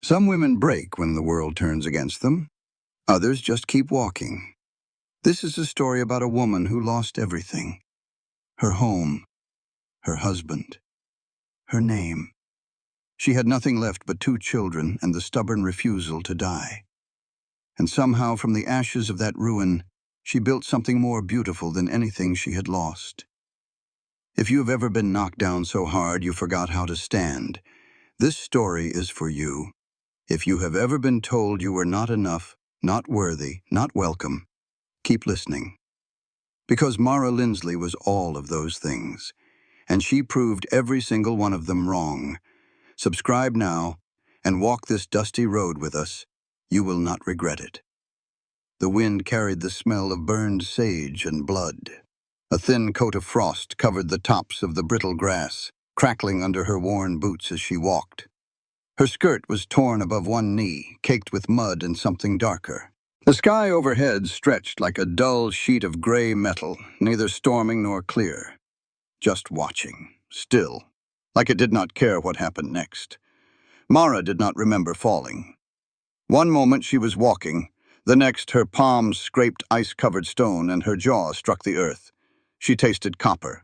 Some women break when the world turns against them. Others just keep walking. This is a story about a woman who lost everything. Her home, her husband, her name. She had nothing left but 2 children and the stubborn refusal to die. And somehow from the ashes of that ruin, she built something more beautiful than anything she had lost. If you have ever been knocked down so hard you forgot how to stand, this story is for you. If you have ever been told you were not enough, not worthy, not welcome, keep listening. Because Mara Lindsley was all of those things, and she proved every single one of them wrong. Subscribe now and walk this dusty road with us. You will not regret it. The wind carried the smell of burned sage and blood. A thin coat of frost covered the tops of the brittle grass, crackling under her worn boots as she walked. Her skirt was torn above one knee, caked with mud and something darker. The sky overhead stretched like a dull sheet of gray metal, neither storming nor clear. Just watching, still, like it did not care what happened next. Mara did not remember falling. One moment she was walking, the next her palms scraped ice-covered stone and her jaw struck the earth. She tasted copper.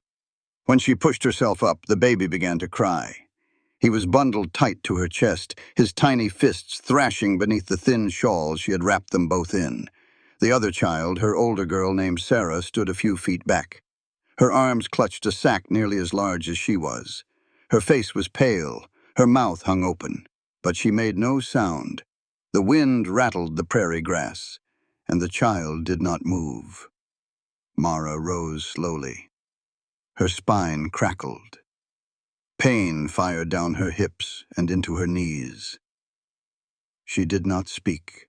When she pushed herself up, the baby began to cry. He was bundled tight to her chest, his tiny fists thrashing beneath the thin shawl she had wrapped them both in. The other child, her older girl named Sarah, stood a few feet back. Her arms clutched a sack nearly as large as she was. Her face was pale, her mouth hung open, but she made no sound. The wind rattled the prairie grass, and the child did not move. Mara rose slowly. Her spine crackled. Pain fired down her hips and into her knees. She did not speak.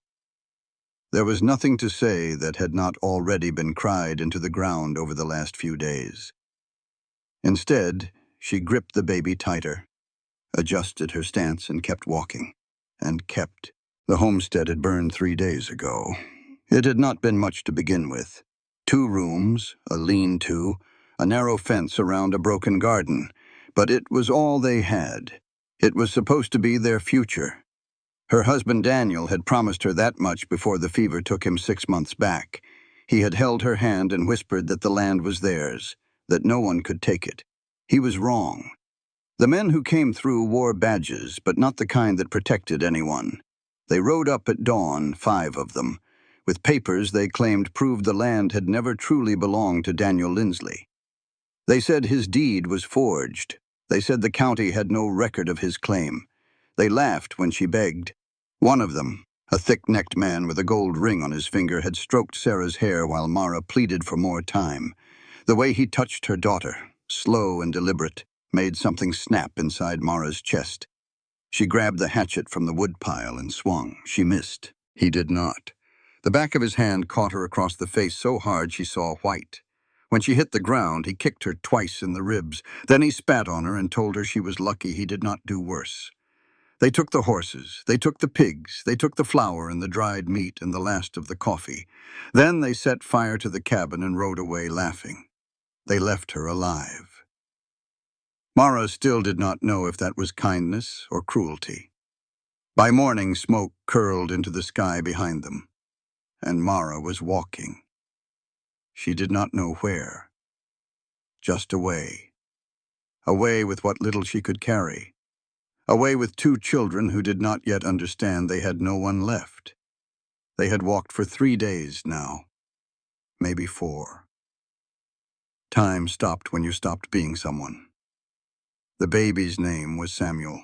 There was nothing to say that had not already been cried into the ground over the last few days. Instead, she gripped the baby tighter, adjusted her stance and kept walking. And kept. The homestead had burned 3 days ago. It had not been much to begin with. 2 rooms, a lean-to, a narrow fence around a broken garden. But it was all they had. It was supposed to be their future. Her husband Daniel had promised her that much before the fever took him 6 months back. He had held her hand and whispered that the land was theirs, that no one could take it. He was wrong. The men who came through wore badges, but not the kind that protected anyone. They rode up at dawn, 5 of them, with papers they claimed proved the land had never truly belonged to Daniel Lindsley. They said his deed was forged. They said the county had no record of his claim. They laughed when she begged. One of them, a thick-necked man with a gold ring on his finger, had stroked Sarah's hair while Mara pleaded for more time. The way he touched her daughter, slow and deliberate, made something snap inside Mara's chest. She grabbed the hatchet from the woodpile and swung. She missed. He did not. The back of his hand caught her across the face so hard she saw white. When she hit the ground, he kicked her twice in the ribs. Then he spat on her and told her she was lucky he did not do worse. They took the horses, they took the pigs, they took the flour and the dried meat and the last of the coffee. Then they set fire to the cabin and rode away laughing. They left her alive. Mara still did not know if that was kindness or cruelty. By morning, smoke curled into the sky behind them, and Mara was walking. She did not know where. Just away. Away with what little she could carry. Away with 2 children who did not yet understand they had no one left. They had walked for 3 days now, maybe 4. Time stopped when you stopped being someone. The baby's name was Samuel.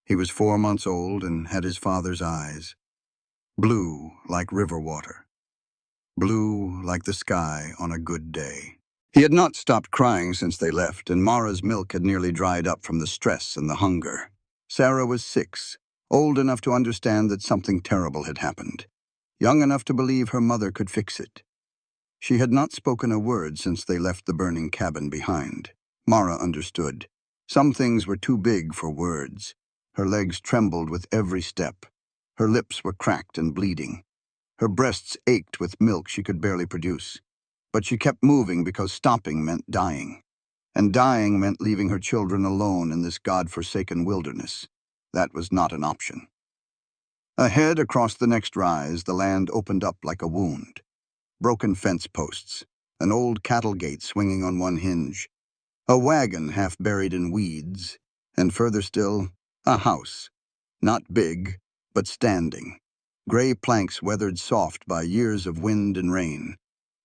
He was 4 months old and had his father's eyes. Blue like river water. Blue like the sky on a good day. He had not stopped crying since they left, and Mara's milk had nearly dried up from the stress and the hunger. Sarah was 6, old enough to understand that something terrible had happened, young enough to believe her mother could fix it. She had not spoken a word since they left the burning cabin behind. Mara understood. Some things were too big for words. Her legs trembled with every step. Her lips were cracked and bleeding. Her breasts ached with milk she could barely produce. But she kept moving because stopping meant dying. And dying meant leaving her children alone in this God-forsaken wilderness. That was not an option. Ahead, across the next rise, the land opened up like a wound. Broken fence posts, an old cattle gate swinging on one hinge, a wagon half buried in weeds, and further still, a house. Not big, but standing. Gray planks weathered soft by years of wind and rain.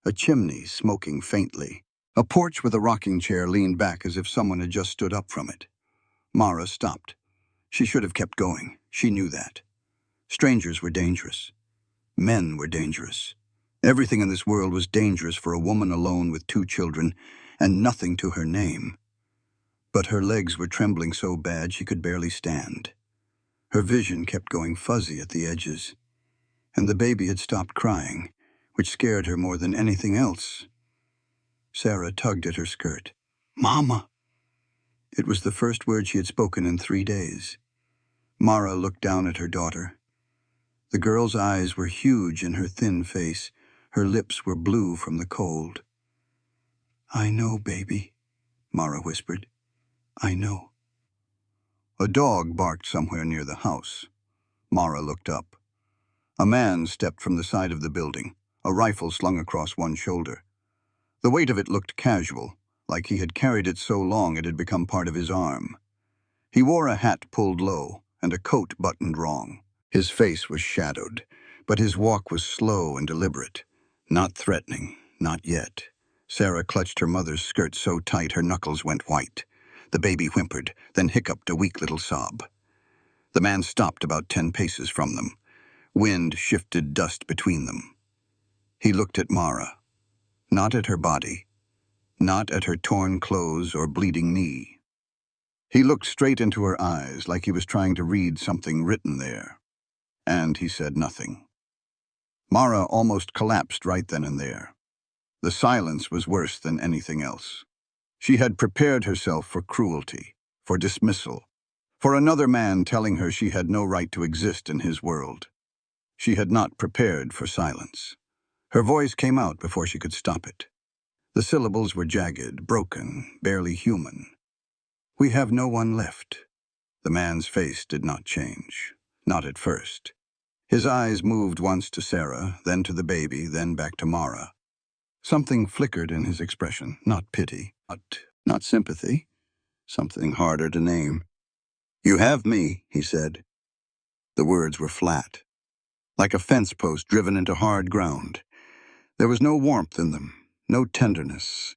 A chimney smoking faintly. A porch with a rocking chair leaned back as if someone had just stood up from it. Mara stopped. She should have kept going. She knew that. Strangers were dangerous. Men were dangerous. Everything in this world was dangerous for a woman alone with 2 children, and nothing to her name. But her legs were trembling so bad she could barely stand. Her vision kept going fuzzy at the edges, and the baby had stopped crying, which scared her more than anything else. Sarah tugged at her skirt. "Mama!" It was the first word she had spoken in 3 days. Mara looked down at her daughter. The girl's eyes were huge in her thin face. Her lips were blue from the cold. "I know, baby," Mara whispered. "I know." A dog barked somewhere near the house. Mara looked up. A man stepped from the side of the building, a rifle slung across one shoulder. The weight of it looked casual, like he had carried it so long it had become part of his arm. He wore a hat pulled low and a coat buttoned wrong. His face was shadowed, but his walk was slow and deliberate. Not threatening, not yet. Sarah clutched her mother's skirt so tight her knuckles went white. The baby whimpered, then hiccuped a weak little sob. The man stopped about 10 paces from them. Wind shifted dust between them. He looked at Mara. Not at her body. Not at her torn clothes or bleeding knee. He looked straight into her eyes like he was trying to read something written there. And he said nothing. Mara almost collapsed right then and there. The silence was worse than anything else. She had prepared herself for cruelty, for dismissal, for another man telling her she had no right to exist in his world. She had not prepared for silence. Her voice came out before she could stop it. The syllables were jagged, broken, barely human. "We have no one left." The man's face did not change. Not at first. His eyes moved once to Sarah, then to the baby, then back to Mara. Something flickered in his expression, not pity, not sympathy, something harder to name. "You have me," he said. The words were flat, like a fence post driven into hard ground. There was no warmth in them, no tenderness.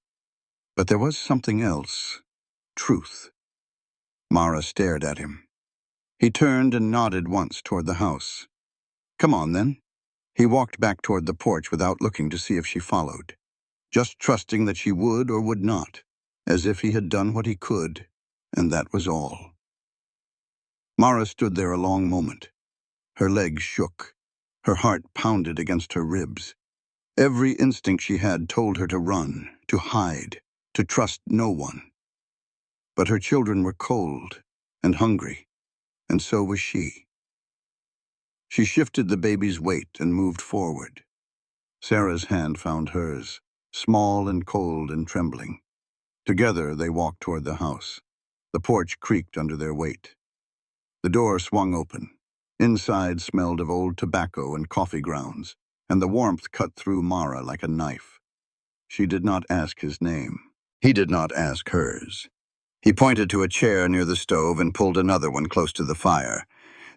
But there was something else, truth. Mara stared at him. He turned and nodded once toward the house. "Come on, then." He walked back toward the porch without looking to see if she followed, just trusting that she would or would not, as if he had done what he could, and that was all. Mara stood there a long moment. Her legs shook. Her heart pounded against her ribs. Every instinct she had told her to run, to hide, to trust no one. But her children were cold and hungry, and so was she. She shifted the baby's weight and moved forward. Sarah's hand found hers, small and cold and trembling. Together they walked toward the house. The porch creaked under their weight. The door swung open. Inside smelled of old tobacco and coffee grounds, and the warmth cut through Mara like a knife. She did not ask his name. He did not ask hers. He pointed to a chair near the stove and pulled another one close to the fire.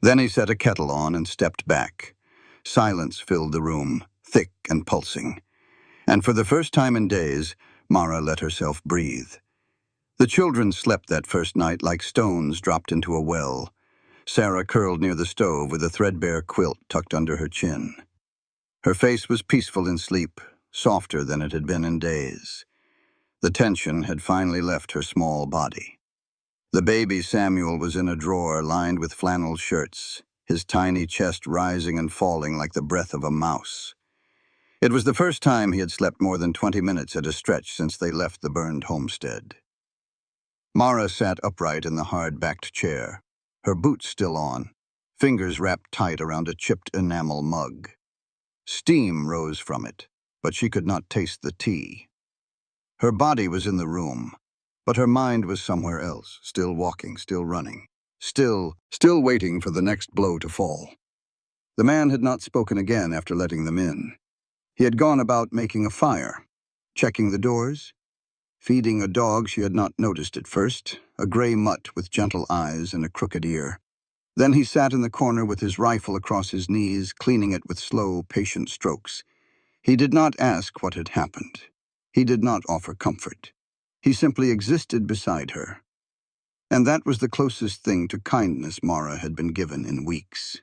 Then he set a kettle on and stepped back. Silence filled the room, thick and pulsing. And for the first time in days, Mara let herself breathe. The children slept that first night like stones dropped into a well. Sarah curled near the stove with a threadbare quilt tucked under her chin. Her face was peaceful in sleep, softer than it had been in days. The tension had finally left her small body. The baby Samuel was in a drawer lined with flannel shirts, his tiny chest rising and falling like the breath of a mouse. It was the first time he had slept more than 20 minutes at a stretch since they left the burned homestead. Mara sat upright in the hard-backed chair, her boots still on, fingers wrapped tight around a chipped enamel mug. Steam rose from it, but she could not taste the tea. Her body was in the room, but her mind was somewhere else, still walking, still running, still waiting for the next blow to fall. The man had not spoken again after letting them in. He had gone about making a fire, checking the doors, feeding a dog she had not noticed at first, a gray mutt with gentle eyes and a crooked ear. Then he sat in the corner with his rifle across his knees, cleaning it with slow, patient strokes. He did not ask what had happened. He did not offer comfort. He simply existed beside her. And that was the closest thing to kindness Mara had been given in weeks.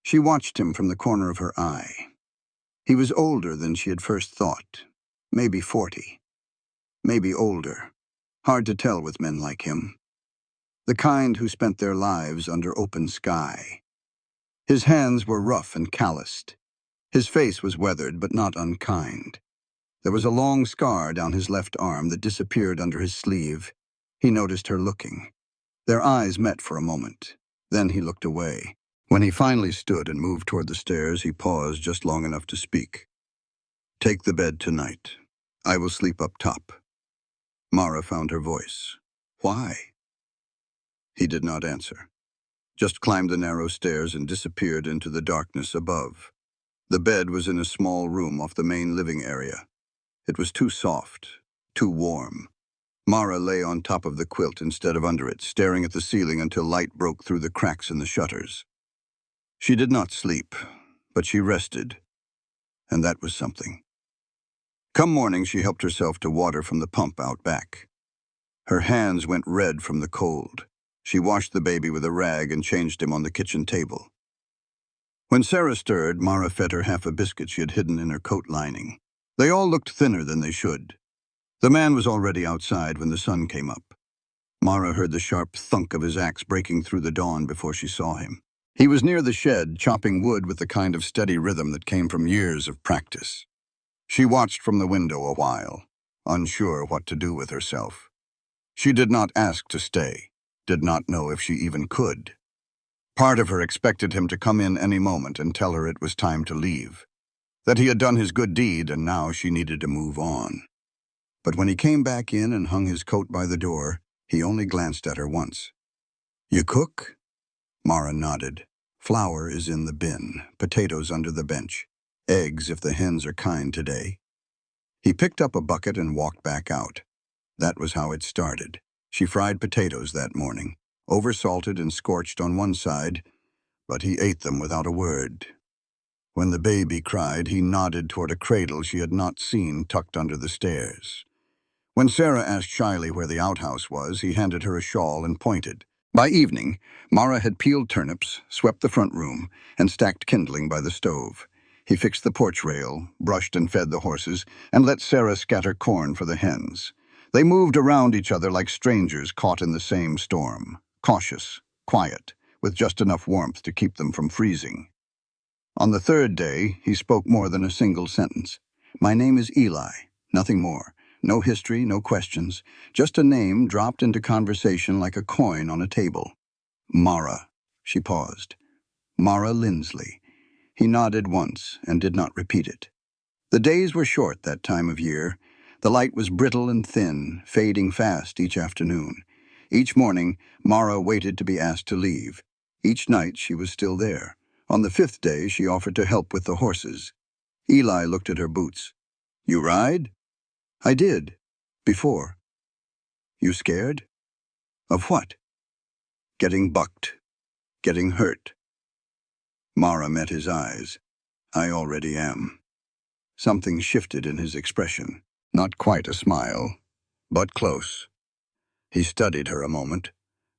She watched him from the corner of her eye. He was older than she had first thought, maybe 40, maybe older. Hard to tell with men like him. The kind who spent their lives under open sky. His hands were rough and calloused. His face was weathered but not unkind. There was a long scar down his left arm that disappeared under his sleeve. He noticed her looking. Their eyes met for a moment. Then he looked away. When he finally stood and moved toward the stairs, he paused just long enough to speak. "Take the bed tonight. I will sleep up top." Mara found her voice. "Why?" He did not answer. Just climbed the narrow stairs and disappeared into the darkness above. The bed was in a small room off the main living area. It was too soft, too warm. Mara lay on top of the quilt instead of under it, staring at the ceiling until light broke through the cracks in the shutters. She did not sleep, but she rested, and that was something. Come morning, she helped herself to water from the pump out back. Her hands went red from the cold. She washed the baby with a rag and changed him on the kitchen table. When Sarah stirred, Mara fed her half a biscuit she had hidden in her coat lining. They all looked thinner than they should. The man was already outside when the sun came up. Mara heard the sharp thunk of his axe breaking through the dawn before she saw him. He was near the shed, chopping wood with the kind of steady rhythm that came from years of practice. She watched from the window a while, unsure what to do with herself. She did not ask to stay, did not know if she even could. Part of her expected him to come in any moment and tell her it was time to leave, that he had done his good deed and now she needed to move on. But when he came back in and hung his coat by the door, he only glanced at her once. "You cook?" Mara nodded. "Flour is in the bin, potatoes under the bench, eggs if the hens are kind today." He picked up a bucket and walked back out. That was how it started. She fried potatoes that morning, oversalted and scorched on one side, but he ate them without a word. When the baby cried, he nodded toward a cradle she had not seen tucked under the stairs. When Sarah asked shyly where the outhouse was, he handed her a shawl and pointed. By evening, Mara had peeled turnips, swept the front room, and stacked kindling by the stove. He fixed the porch rail, brushed and fed the horses, and let Sarah scatter corn for the hens. They moved around each other like strangers caught in the same storm, cautious, quiet, with just enough warmth to keep them from freezing. On the third day, he spoke more than a single sentence. "My name is Eli, nothing more. No history, no questions, just a name dropped into conversation like a coin on a table. Mara." She paused. "Mara Lindsley." He nodded once and did not repeat it. The days were short that time of year. The light was brittle and thin, fading fast each afternoon. Each morning, Mara waited to be asked to leave. Each night, she was still there. On the fifth day, she offered to help with the horses. Eli looked at her boots. "You ride?" "I did. Before." "You scared?" "Of what?" "Getting bucked. Getting hurt." Mara met his eyes. "I already am." Something shifted in his expression. Not quite a smile, but close. He studied her a moment,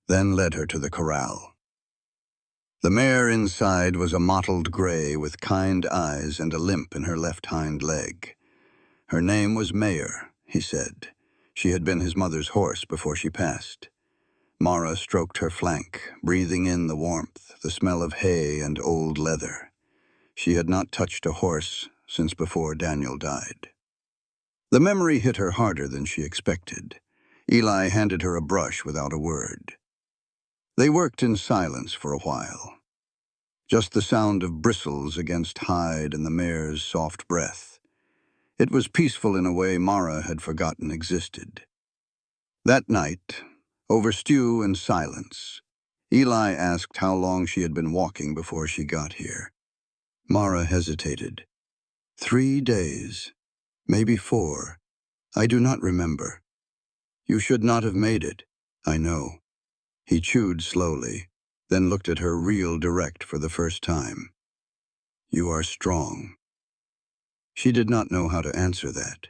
then led her to the corral. The mare inside was a mottled gray with kind eyes and a limp in her left hind leg. Her name was Mayer, he said. She had been his mother's horse before she passed. Mara stroked her flank, breathing in the warmth, the smell of hay and old leather. She had not touched a horse since before Daniel died. The memory hit her harder than she expected. Eli handed her a brush without a word. They worked in silence for a while. Just the sound of bristles against hide and the mare's soft breath. It was peaceful in a way Mara had forgotten existed. That night, over stew and silence, Eli asked how long she had been walking before she got here. Mara hesitated. 3 days, maybe 4. I do not remember. You should not have made it. I know. He chewed slowly, then looked at her real direct for the first time. You are strong. She did not know how to answer that.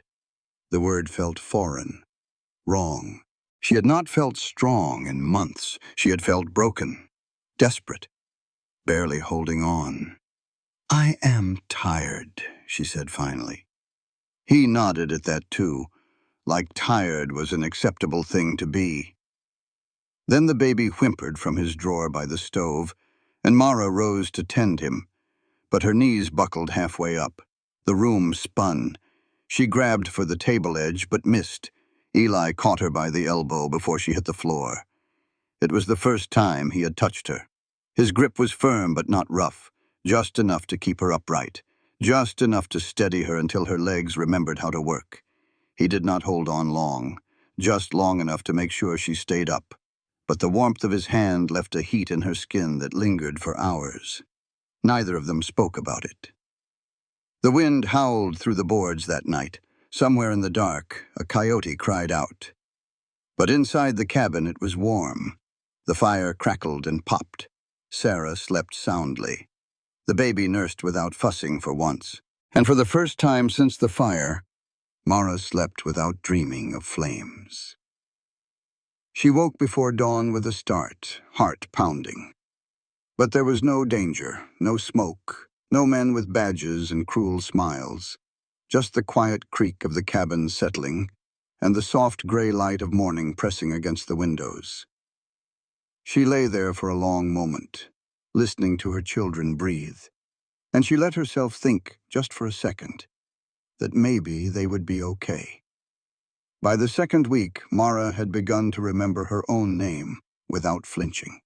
The word felt foreign, wrong. She had not felt strong in months. She had felt broken, desperate, barely holding on. I am tired, she said finally. He nodded at that too, like tired was an acceptable thing to be. Then the baby whimpered from his drawer by the stove, and Mara rose to tend him, but her knees buckled halfway up. The room spun. She grabbed for the table edge, but missed. Eli caught her by the elbow before she hit the floor. It was the first time he had touched her. His grip was firm but not rough, just enough to keep her upright, just enough to steady her until her legs remembered how to work. He did not hold on long, just long enough to make sure she stayed up. But the warmth of his hand left a heat in her skin that lingered for hours. Neither of them spoke about it. The wind howled through the boards that night. Somewhere in the dark, a coyote cried out. But inside the cabin it was warm. The fire crackled and popped. Sarah slept soundly. The baby nursed without fussing for once. And for the first time since the fire, Mara slept without dreaming of flames. She woke before dawn with a start, heart pounding. But there was no danger, no smoke, no men with badges and cruel smiles, just the quiet creak of the cabin settling and the soft gray light of morning pressing against the windows. She lay there for a long moment, listening to her children breathe, and she let herself think, just for a second, that maybe they would be okay. By the second week, Mara had begun to remember her own name without flinching.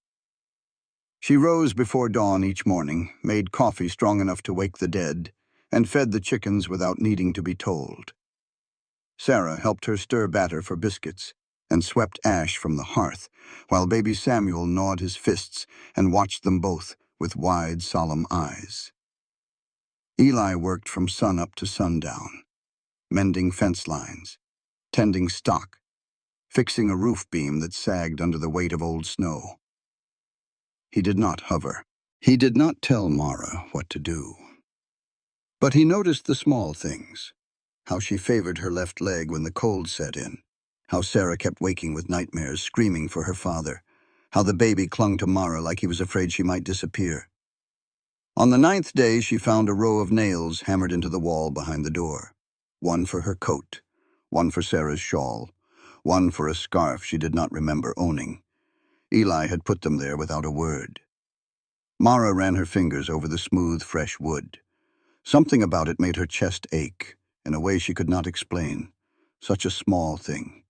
She rose before dawn each morning, made coffee strong enough to wake the dead, and fed the chickens without needing to be told. Sarah helped her stir batter for biscuits and swept ash from the hearth, while baby Samuel gnawed his fists and watched them both with wide, solemn eyes. Eli worked from sunup to sundown, mending fence lines, tending stock, fixing a roof beam that sagged under the weight of old snow. He did not hover. He did not tell Mara what to do. But he noticed the small things, how she favored her left leg when the cold set in, how Sarah kept waking with nightmares, screaming for her father, how the baby clung to Mara like he was afraid she might disappear. On the 9th day, she found a row of nails hammered into the wall behind the door. One for her coat, one for Sarah's shawl, one for a scarf she did not remember owning. Eli had put them there without a word. Mara ran her fingers over the smooth, fresh wood. Something about it made her chest ache, in a way she could not explain. Such a small thing.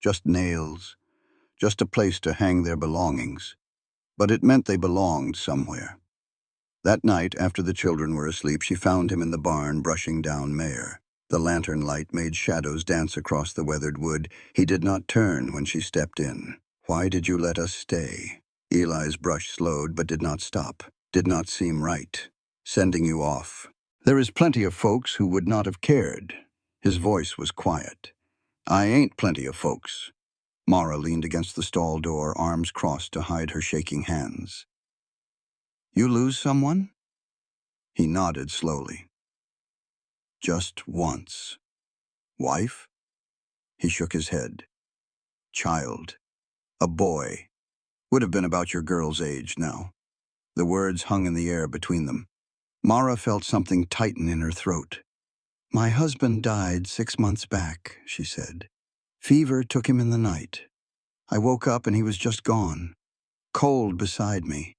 Just nails. Just a place to hang their belongings. But it meant they belonged somewhere. That night, after the children were asleep, she found him in the barn brushing down Mare. The lantern light made shadows dance across the weathered wood. He did not turn when she stepped in. Why did you let us stay? Eli's brush slowed but did not stop. Did not seem right. Sending you off. There is plenty of folks who would not have cared. His voice was quiet. I ain't plenty of folks. Mara leaned against the stall door, arms crossed to hide her shaking hands. You lose someone? He nodded slowly. Just once. Wife? He shook his head. Child. A boy. Would have been about your girl's age now. The words hung in the air between them. Mara felt something tighten in her throat. My husband died 6 months back, she said. Fever took him in the night. I woke up and he was just gone. Cold beside me.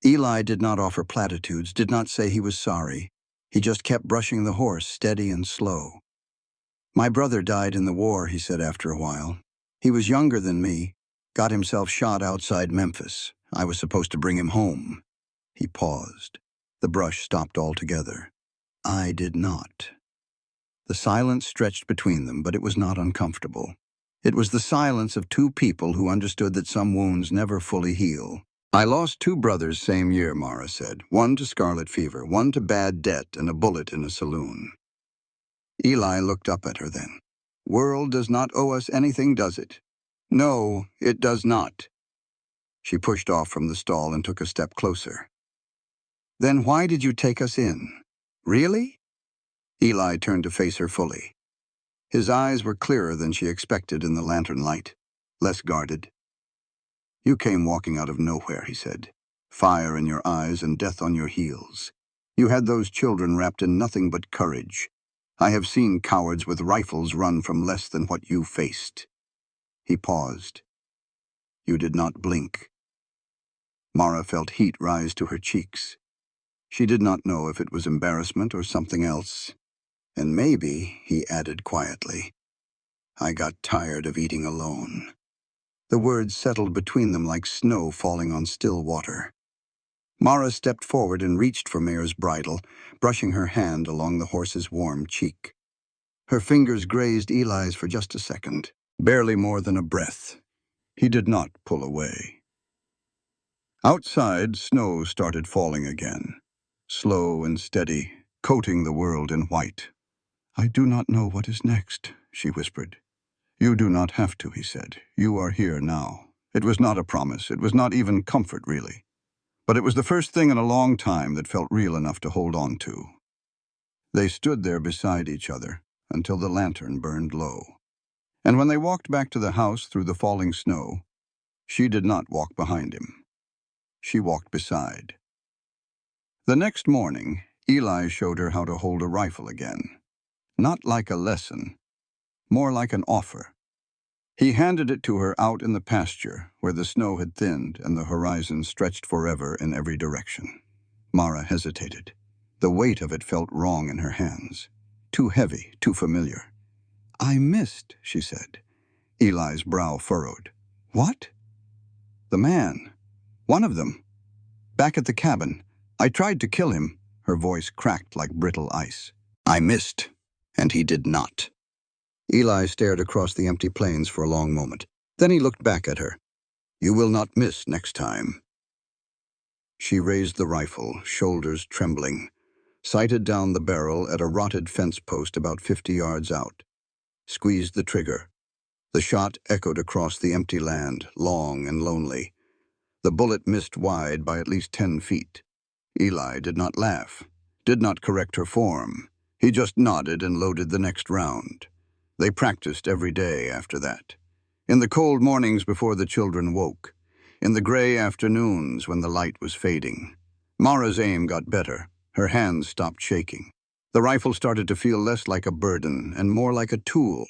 Eli did not offer platitudes, did not say he was sorry. He just kept brushing the horse, steady and slow. My brother died in the war, he said after a while. He was younger than me, got himself shot outside Memphis. I was supposed to bring him home. He paused. The brush stopped altogether. I did not. The silence stretched between them, but it was not uncomfortable. It was the silence of two people who understood that some wounds never fully heal. I lost two brothers same year, Mara said. One to scarlet fever, one to bad debt and a bullet in a saloon. Eli looked up at her then. World does not owe us anything, does it? No, it does not. She pushed off from the stall and took a step closer. Then why did you take us in? Really? Eli turned to face her fully. His eyes were clearer than she expected in the lantern light, less guarded. You came walking out of nowhere, he said. Fire in your eyes and death on your heels. You had those children wrapped in nothing but courage. I have seen cowards with rifles run from less than what you faced. He paused. You did not blink. Mara felt heat rise to her cheeks. She did not know if it was embarrassment or something else. And maybe, he added quietly, I got tired of eating alone. The words settled between them like snow falling on still water. Mara stepped forward and reached for Mayor's bridle, brushing her hand along the horse's warm cheek. Her fingers grazed Eli's for just a second, barely more than a breath. He did not pull away. Outside, snow started falling again, slow and steady, coating the world in white. I do not know what is next, she whispered. You do not have to, he said. You are here now. It was not a promise. It was not even comfort, really. But it was the first thing in a long time that felt real enough to hold on to. They stood there beside each other until the lantern burned low. And when they walked back to the house through the falling snow, she did not walk behind him. She walked beside. The next morning, Eli showed her how to hold a rifle again. Not like a lesson, more like an offer. He handed it to her out in the pasture, where the snow had thinned and the horizon stretched forever in every direction. Mara hesitated. The weight of it felt wrong in her hands. Too heavy, too familiar. I missed, she said. Eli's brow furrowed. What? The man. One of them. Back at the cabin. I tried to kill him. Her voice cracked like brittle ice. I missed, and he did not. Eli stared across the empty plains for a long moment. Then he looked back at her. You will not miss next time. She raised the rifle, shoulders trembling, sighted down the barrel at a rotted fence post about 50 yards out, squeezed the trigger. The shot echoed across the empty land, long and lonely. The bullet missed wide by at least 10 feet. Eli did not laugh, did not correct her form. He just nodded and loaded the next round. They practiced every day after that. In the cold mornings before the children woke. In the gray afternoons when the light was fading. Mara's aim got better. Her hands stopped shaking. The rifle started to feel less like a burden and more like a tool.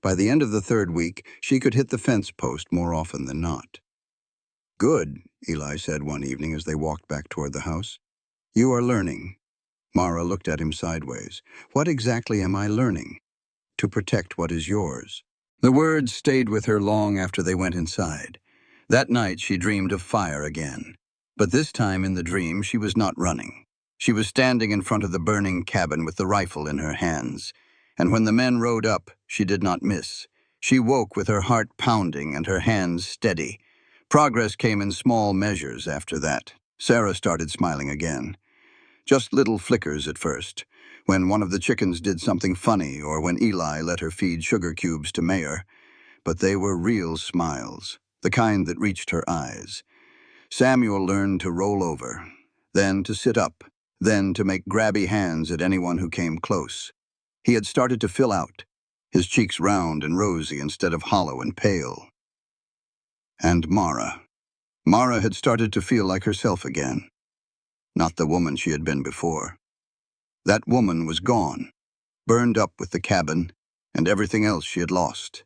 By the end of the third week, she could hit the fence post more often than not. Good, Eli said one evening as they walked back toward the house. You are learning. Mara looked at him sideways. What exactly am I learning? To protect what is yours. The words stayed with her long after they went inside. That night she dreamed of fire again. But this time in the dream she was not running. She was standing in front of the burning cabin with the rifle in her hands. And when the men rode up, she did not miss. She woke with her heart pounding and her hands steady. Progress came in small measures after that. Sarah started smiling again. Just little flickers at first, when one of the chickens did something funny or when Eli let her feed sugar cubes to Mayor. But they were real smiles, the kind that reached her eyes. Samuel learned to roll over, then to sit up, then to make grabby hands at anyone who came close. He had started to fill out, his cheeks round and rosy instead of hollow and pale. And Mara. Mara had started to feel like herself again. Not the woman she had been before. That woman was gone, burned up with the cabin and everything else she had lost.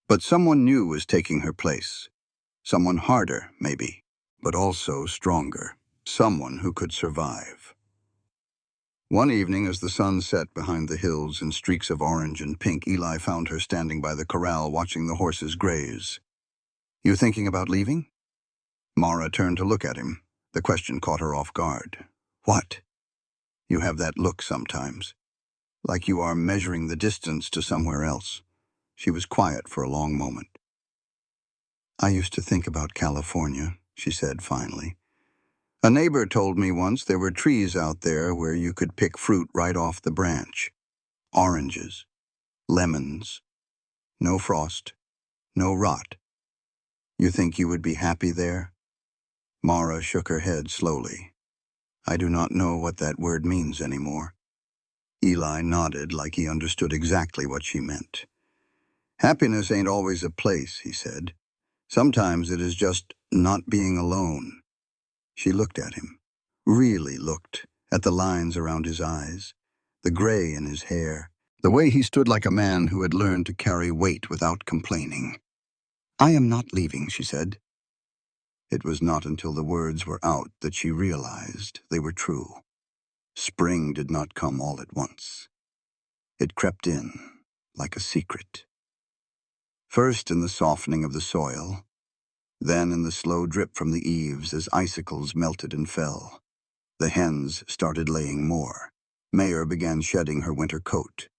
But someone new was taking her place. Someone harder, maybe, but also stronger. Someone who could survive. One evening, as the sun set behind the hills in streaks of orange and pink, Eli found her standing by the corral watching the horses graze. You thinking about leaving? Mara turned to look at him. The question caught her off guard. What? You have that look sometimes, like you are measuring the distance to somewhere else. She was quiet for a long moment. I used to think about California, she said finally. A neighbor told me once there were trees out there where you could pick fruit right off the branch. Oranges, lemons, no frost, no rot. You think you would be happy there? Mara shook her head slowly. I do not know what that word means anymore. Eli nodded like he understood exactly what she meant. Happiness ain't always a place, he said. Sometimes it is just not being alone. She looked at him, really looked, at the lines around his eyes, the gray in his hair, the way he stood like a man who had learned to carry weight without complaining. I am not leaving, she said. It was not until the words were out that she realized they were true. Spring did not come all at once. It crept in, like a secret. First in the softening of the soil, then in the slow drip from the eaves as icicles melted and fell. The hens started laying more. Mayer began shedding her winter coat.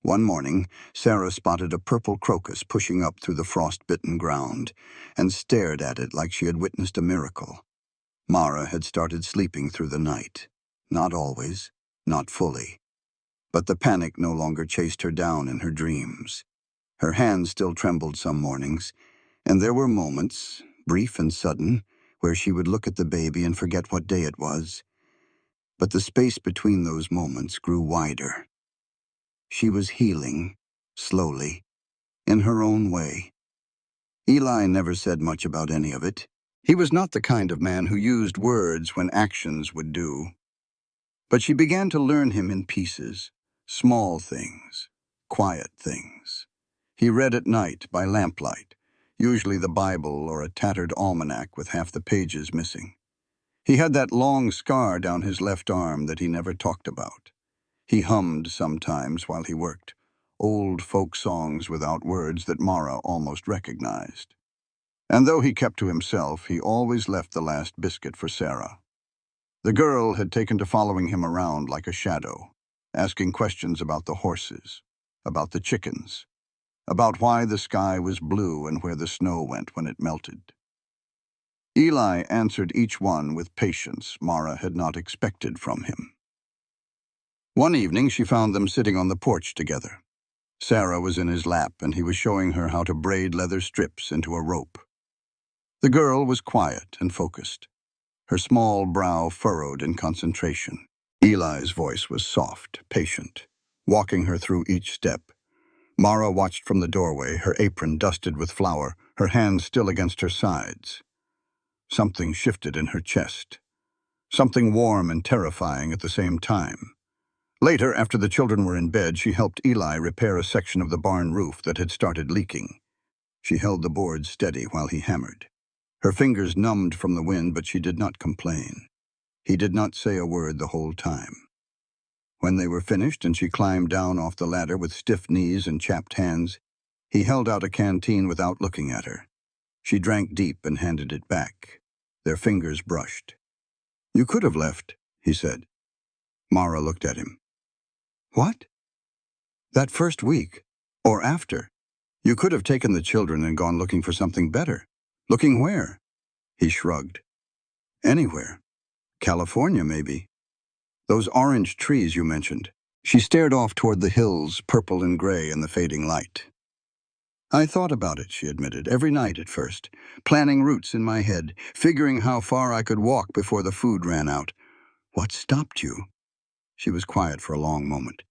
One morning, Sarah spotted a purple crocus pushing up through the frost-bitten ground and stared at it like she had witnessed a miracle. Mara had started sleeping through the night. Not always, not fully. But the panic no longer chased her down in her dreams. Her hands still trembled some mornings, and there were moments, brief and sudden, where she would look at the baby and forget what day it was. But the space between those moments grew wider. She was healing, slowly, in her own way. Eli never said much about any of it. He was not the kind of man who used words when actions would do. But she began to learn him in pieces, small things, quiet things. He read at night by lamplight, usually the Bible or a tattered almanac with half the pages missing. He had that long scar down his left arm that he never talked about. He hummed sometimes while he worked, old folk songs without words that Mara almost recognized. And though he kept to himself, he always left the last biscuit for Sarah. The girl had taken to following him around like a shadow, asking questions about the horses, about the chickens, about why the sky was blue and where the snow went when it melted. Eli answered each one with patience Mara had not expected from him. One evening she found them sitting on the porch together. Sarah was in his lap and he was showing her how to braid leather strips into a rope. The girl was quiet and focused, her small brow furrowed in concentration. Eli's voice was soft, patient, walking her through each step. Mara watched from the doorway, her apron dusted with flour, her hands still against her sides. Something shifted in her chest, something warm and terrifying at the same time. Later, after the children were in bed, she helped Eli repair a section of the barn roof that had started leaking. She held the boards steady while he hammered. Her fingers numbed from the wind, but she did not complain. He did not say a word the whole time. When they were finished and she climbed down off the ladder with stiff knees and chapped hands, he held out a canteen without looking at her. She drank deep and handed it back. Their fingers brushed. You could have left, he said. Mara looked at him. What? That first week, or after. You could have taken the children and gone looking for something better. Looking where? He shrugged. Anywhere. California, maybe. Those orange trees you mentioned. She stared off toward the hills, purple and gray in the fading light. I thought about it, she admitted, every night at first, planning routes in my head, figuring how far I could walk before the food ran out. What stopped you? She was quiet for a long moment.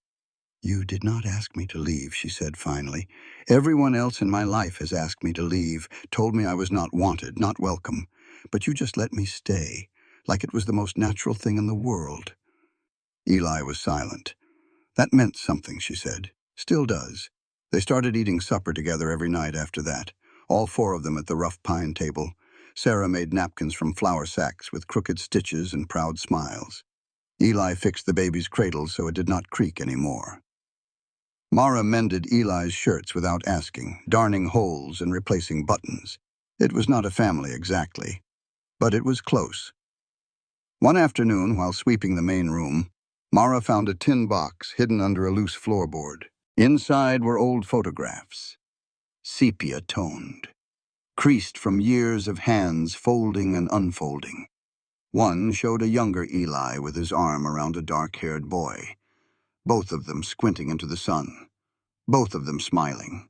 You did not ask me to leave, she said finally. Everyone else in my life has asked me to leave, told me I was not wanted, not welcome. But you just let me stay, like it was the most natural thing in the world. Eli was silent. That meant something, she said. Still does. They started eating supper together every night after that, all four of them at the rough pine table. Sarah made napkins from flour sacks with crooked stitches and proud smiles. Eli fixed the baby's cradle so it did not creak anymore. Mara mended Eli's shirts without asking, darning holes and replacing buttons. It was not a family exactly, but it was close. One afternoon, while sweeping the main room, Mara found a tin box hidden under a loose floorboard. Inside were old photographs, sepia-toned, creased from years of hands folding and unfolding. One showed a younger Eli with his arm around a dark-haired boy, both of them squinting into the sun, both of them smiling.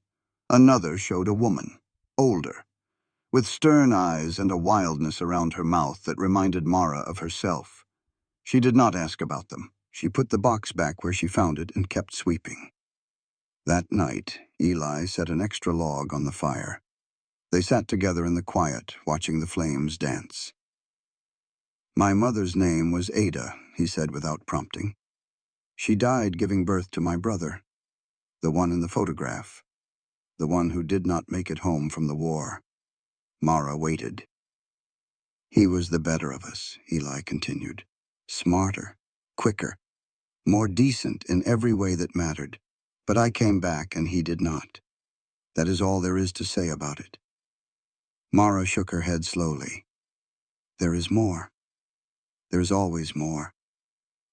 Another showed a woman, older, with stern eyes and a wildness around her mouth that reminded Mara of herself. She did not ask about them. She put the box back where she found it and kept sweeping. That night, Eli set an extra log on the fire. They sat together in the quiet, watching the flames dance. "My mother's name was Ada," he said without prompting. "She died giving birth to my brother, the one in the photograph, the one who did not make it home from the war." Mara waited. "He was the better of us," Eli continued. "Smarter, quicker, more decent in every way that mattered. But I came back and he did not. That is all there is to say about it." Mara shook her head slowly. "There is more. There is always more."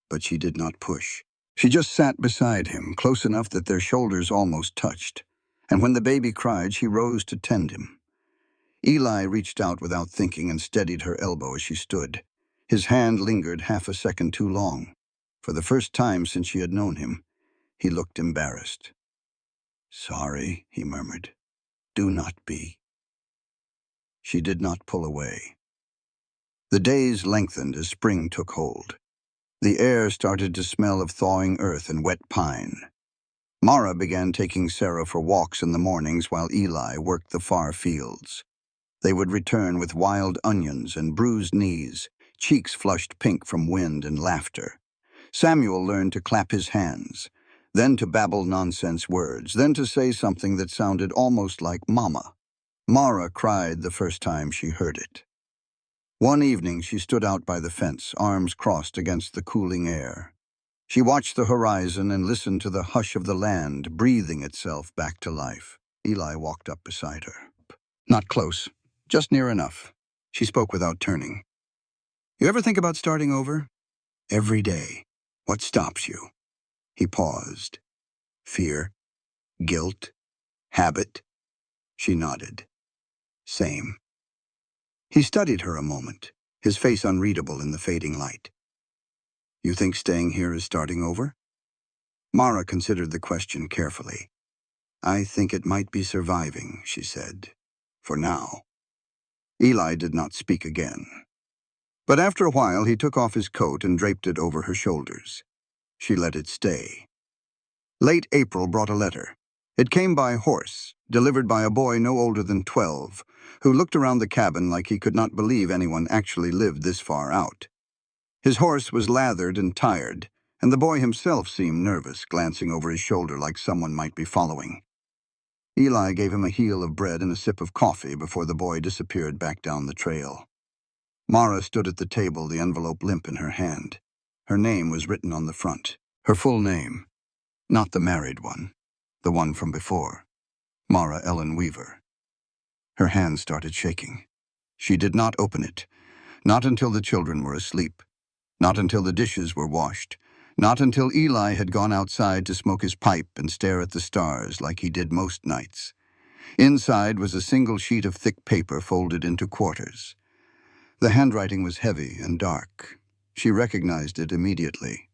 But she did not push. She just sat beside him, close enough that their shoulders almost touched. And when the baby cried, she rose to tend him. Eli reached out without thinking and steadied her elbow as she stood. His hand lingered half a second too long. For the first time since she had known him, he looked embarrassed. "Sorry," he murmured. "Do not be." She did not pull away. The days lengthened as spring took hold. The air started to smell of thawing earth and wet pine. Mara began taking Sarah for walks in the mornings while Eli worked the far fields. They would return with wild onions and bruised knees, cheeks flushed pink from wind and laughter. Samuel learned to clap his hands, then to babble nonsense words, then to say something that sounded almost like mama. Mara cried the first time she heard it. One evening she stood out by the fence, arms crossed against the cooling air. She watched the horizon and listened to the hush of the land breathing itself back to life. Eli walked up beside her. "Not close, just near enough." She spoke without turning. "You ever think about starting over?" "Every day." "What stops you?" He paused. "Fear, guilt, habit." She nodded. "Same." He studied her a moment, his face unreadable in the fading light. "You think staying here is starting over?" Mara considered the question carefully. "I think it might be surviving," she said. "For now." Eli did not speak again. But after a while he took off his coat and draped it over her shoulders. She let it stay. Late April brought a letter. It came by horse, delivered by a boy no older than 12, who looked around the cabin like he could not believe anyone actually lived this far out. His horse was lathered and tired, and the boy himself seemed nervous, glancing over his shoulder like someone might be following. Eli gave him a heel of bread and a sip of coffee before the boy disappeared back down the trail. Mara stood at the table, the envelope limp in her hand. Her name was written on the front. Her full name. Not the married one. The one from before. Mara Ellen Weaver. Her hand started shaking. She did not open it. Not until the children were asleep. Not until the dishes were washed. Not until Eli had gone outside to smoke his pipe and stare at the stars like he did most nights. Inside was a single sheet of thick paper folded into quarters. The handwriting was heavy and dark. She recognized it immediately.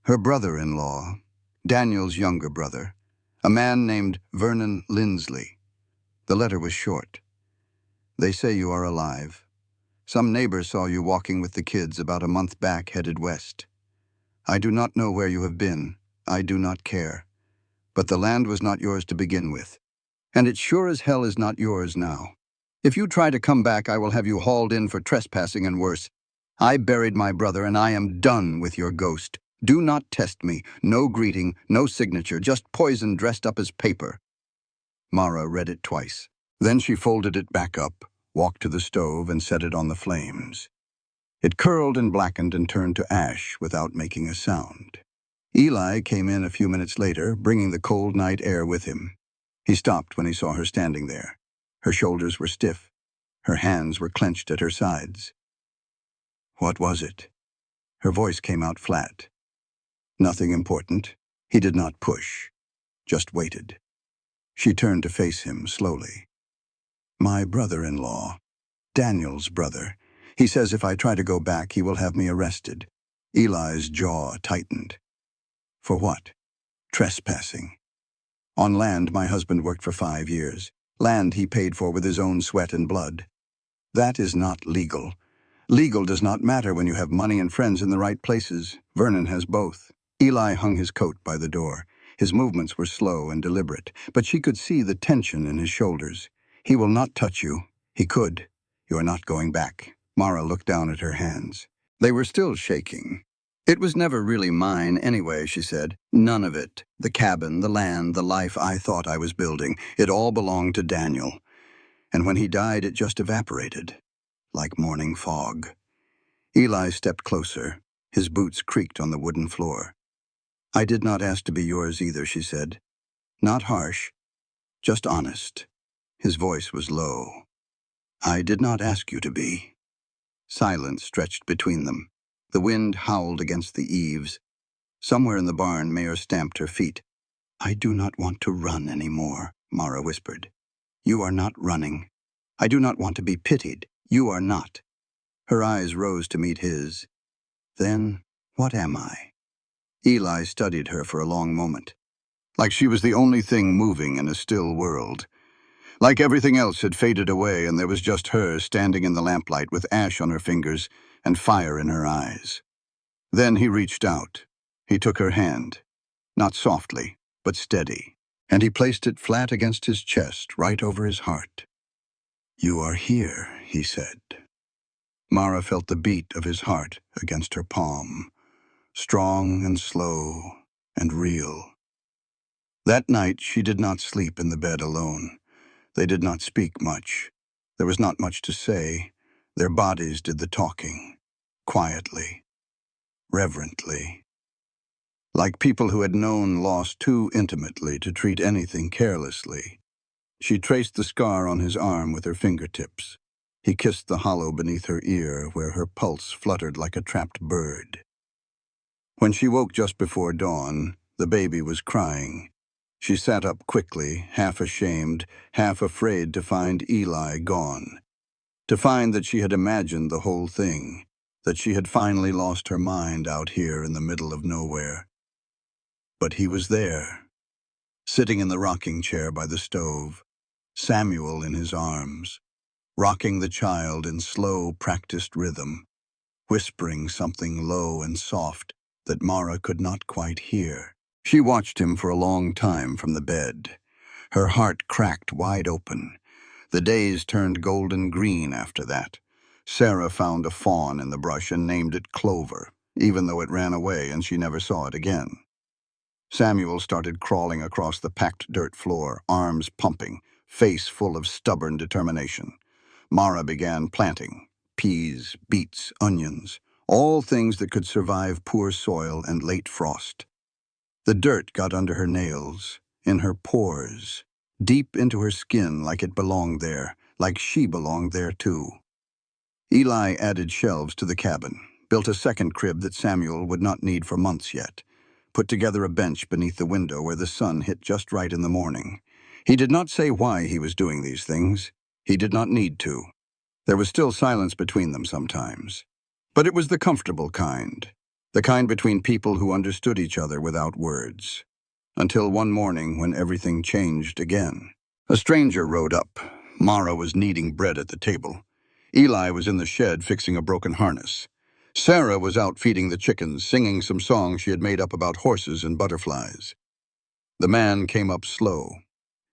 Her brother-in-law, Daniel's younger brother, a man named Vernon Lindsley. The letter was short. "They say you are alive. Some neighbor saw you walking with the kids about a month back headed west. I do not know where you have been. I do not care. But the land was not yours to begin with. And it sure as hell is not yours now. If you try to come back, I will have you hauled in for trespassing and worse. I buried my brother, and I am done with your ghost. Do not test me. No greeting, no signature, just poison dressed up as paper." Mara read it twice. Then she folded it back up, walked to the stove, and set it on the flames. It curled and blackened and turned to ash without making a sound. Eli came in a few minutes later, bringing the cold night air with him. He stopped when he saw her standing there. Her shoulders were stiff. Her hands were clenched at her sides. "What was it?" Her voice came out flat. "Nothing important." He did not push, just waited. She turned to face him slowly. My brother-in-law. Daniel's brother. He says if I try to go back, he will have me arrested. Eli's jaw tightened. For what? Trespassing. On land my husband worked for 5 years. Land he paid for with his own sweat and blood. That is not legal. Legal does not matter when you have money and friends in the right places. Vernon has both. Eli hung his coat by the door. His movements were slow and deliberate, but she could see the tension in his shoulders. He will not touch you. He could. You are not going back. Mara looked down at her hands. They were still shaking. It was never really mine anyway, she said. None of it. The cabin, the land, the life I thought I was building. It all belonged to Daniel. And when he died, it just evaporated, like morning fog. Eli stepped closer. His boots creaked on the wooden floor. I did not ask to be yours either, she said. Not harsh, just honest. His voice was low. I did not ask you to be. Silence stretched between them. The wind howled against the eaves. Somewhere in the barn, Mayor stamped her feet. I do not want to run any more, Mara whispered. You are not running. I do not want to be pitied. You are not. Her eyes rose to meet his. Then, what am I? Eli studied her for a long moment, like she was the only thing moving in a still world. Like everything else had faded away and there was just her standing in the lamplight with ash on her fingers and fire in her eyes. Then he reached out. He took her hand, not softly, but steady, and he placed it flat against his chest, right over his heart. You are here, he said. Mara felt the beat of his heart against her palm, strong and slow and real. That night she did not sleep in the bed alone. They did not speak much. There was not much to say. Their bodies did the talking, quietly, reverently. Like people who had known loss too intimately to treat anything carelessly. She traced the scar on his arm with her fingertips. He kissed the hollow beneath her ear where her pulse fluttered like a trapped bird. When she woke just before dawn, the baby was crying. She sat up quickly, half ashamed, half afraid to find Eli gone. To find that she had imagined the whole thing, that she had finally lost her mind out here in the middle of nowhere. But he was there, sitting in the rocking chair by the stove, Samuel in his arms, rocking the child in slow, practiced rhythm, whispering something low and soft that Mara could not quite hear. She watched him for a long time from the bed. Her heart cracked wide open. The days turned golden green after that. Sarah found a fawn in the brush and named it Clover, even though it ran away and she never saw it again. Samuel started crawling across the packed dirt floor, arms pumping, face full of stubborn determination. Mara began planting peas, beets, onions, all things that could survive poor soil and late frost. The dirt got under her nails, in her pores, deep into her skin like it belonged there, like she belonged there too. Eli added shelves to the cabin, built a second crib that Samuel would not need for months yet, put together a bench beneath the window where the sun hit just right in the morning. He did not say why he was doing these things. He did not need to. There was still silence between them sometimes. But it was the comfortable kind, the kind between people who understood each other without words. Until one morning when everything changed again. A stranger rode up. Mara was kneading bread at the table. Eli was in the shed fixing a broken harness. Sarah was out feeding the chickens, singing some songs she had made up about horses and butterflies. The man came up slow.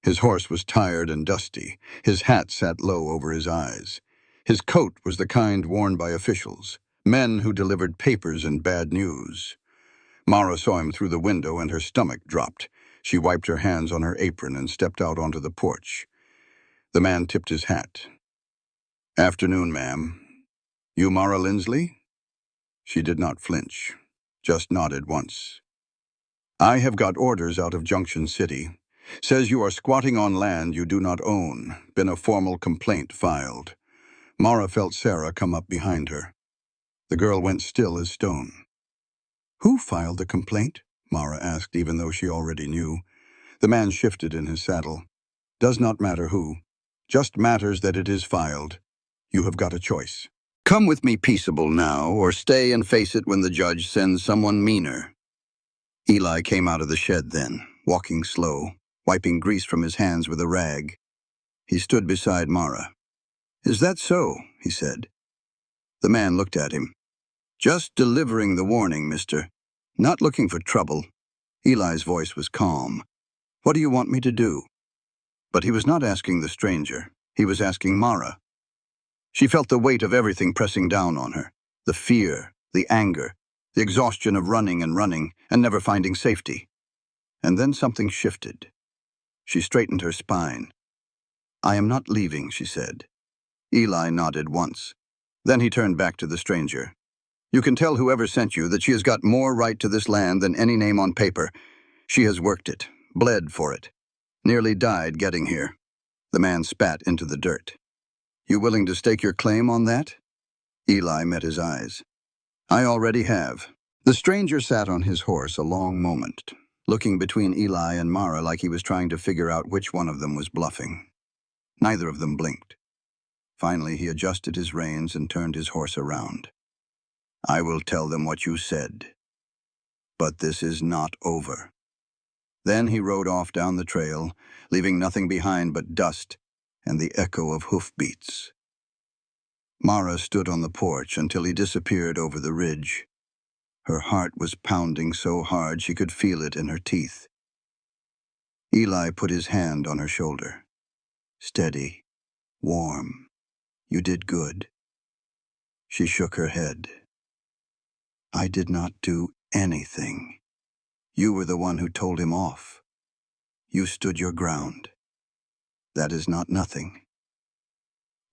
His horse was tired and dusty. His hat sat low over his eyes. His coat was the kind worn by officials, men who delivered papers and bad news. Mara saw him through the window and her stomach dropped. She wiped her hands on her apron and stepped out onto the porch. The man tipped his hat. Afternoon, ma'am. You Mara Lindsley? She did not flinch, just nodded once. I have got orders out of Junction City. Says you are squatting on land you do not own. Been a formal complaint filed. Mara felt Sarah come up behind her. The girl went still as stone. Who filed the complaint? Mara asked, even though she already knew. The man shifted in his saddle. Does not matter who. Just matters that it is filed. You have got a choice. Come with me peaceable now, or stay and face it when the judge sends someone meaner. Eli came out of the shed then, walking slow, wiping grease from his hands with a rag. He stood beside Mara. "Is that so?" he said. The man looked at him. "Just delivering the warning, mister. Not looking for trouble." Eli's voice was calm. "What do you want me to do?" But he was not asking the stranger. He was asking Mara. She felt the weight of everything pressing down on her. The fear, the anger, the exhaustion of running and never finding safety. And then something shifted. She straightened her spine. "I am not leaving," she said. Eli nodded once. Then he turned back to the stranger. "You can tell whoever sent you that she has got more right to this land than any name on paper. She has worked it, bled for it, nearly died getting here." The man spat into the dirt. "You willing to stake your claim on that?" Eli met his eyes. "I already have." The stranger sat on his horse a long moment, looking between Eli and Mara like he was trying to figure out which one of them was bluffing. Neither of them blinked. Finally, he adjusted his reins and turned his horse around. "I will tell them what you said. But this is not over." Then he rode off down the trail, leaving nothing behind but dust and the echo of hoofbeats. Mara stood on the porch until he disappeared over the ridge. Her heart was pounding so hard she could feel it in her teeth. Eli put his hand on her shoulder. "Steady, warm. You did good." She shook her head. "I did not do anything. You were the one who told him off. You stood your ground. That is not nothing."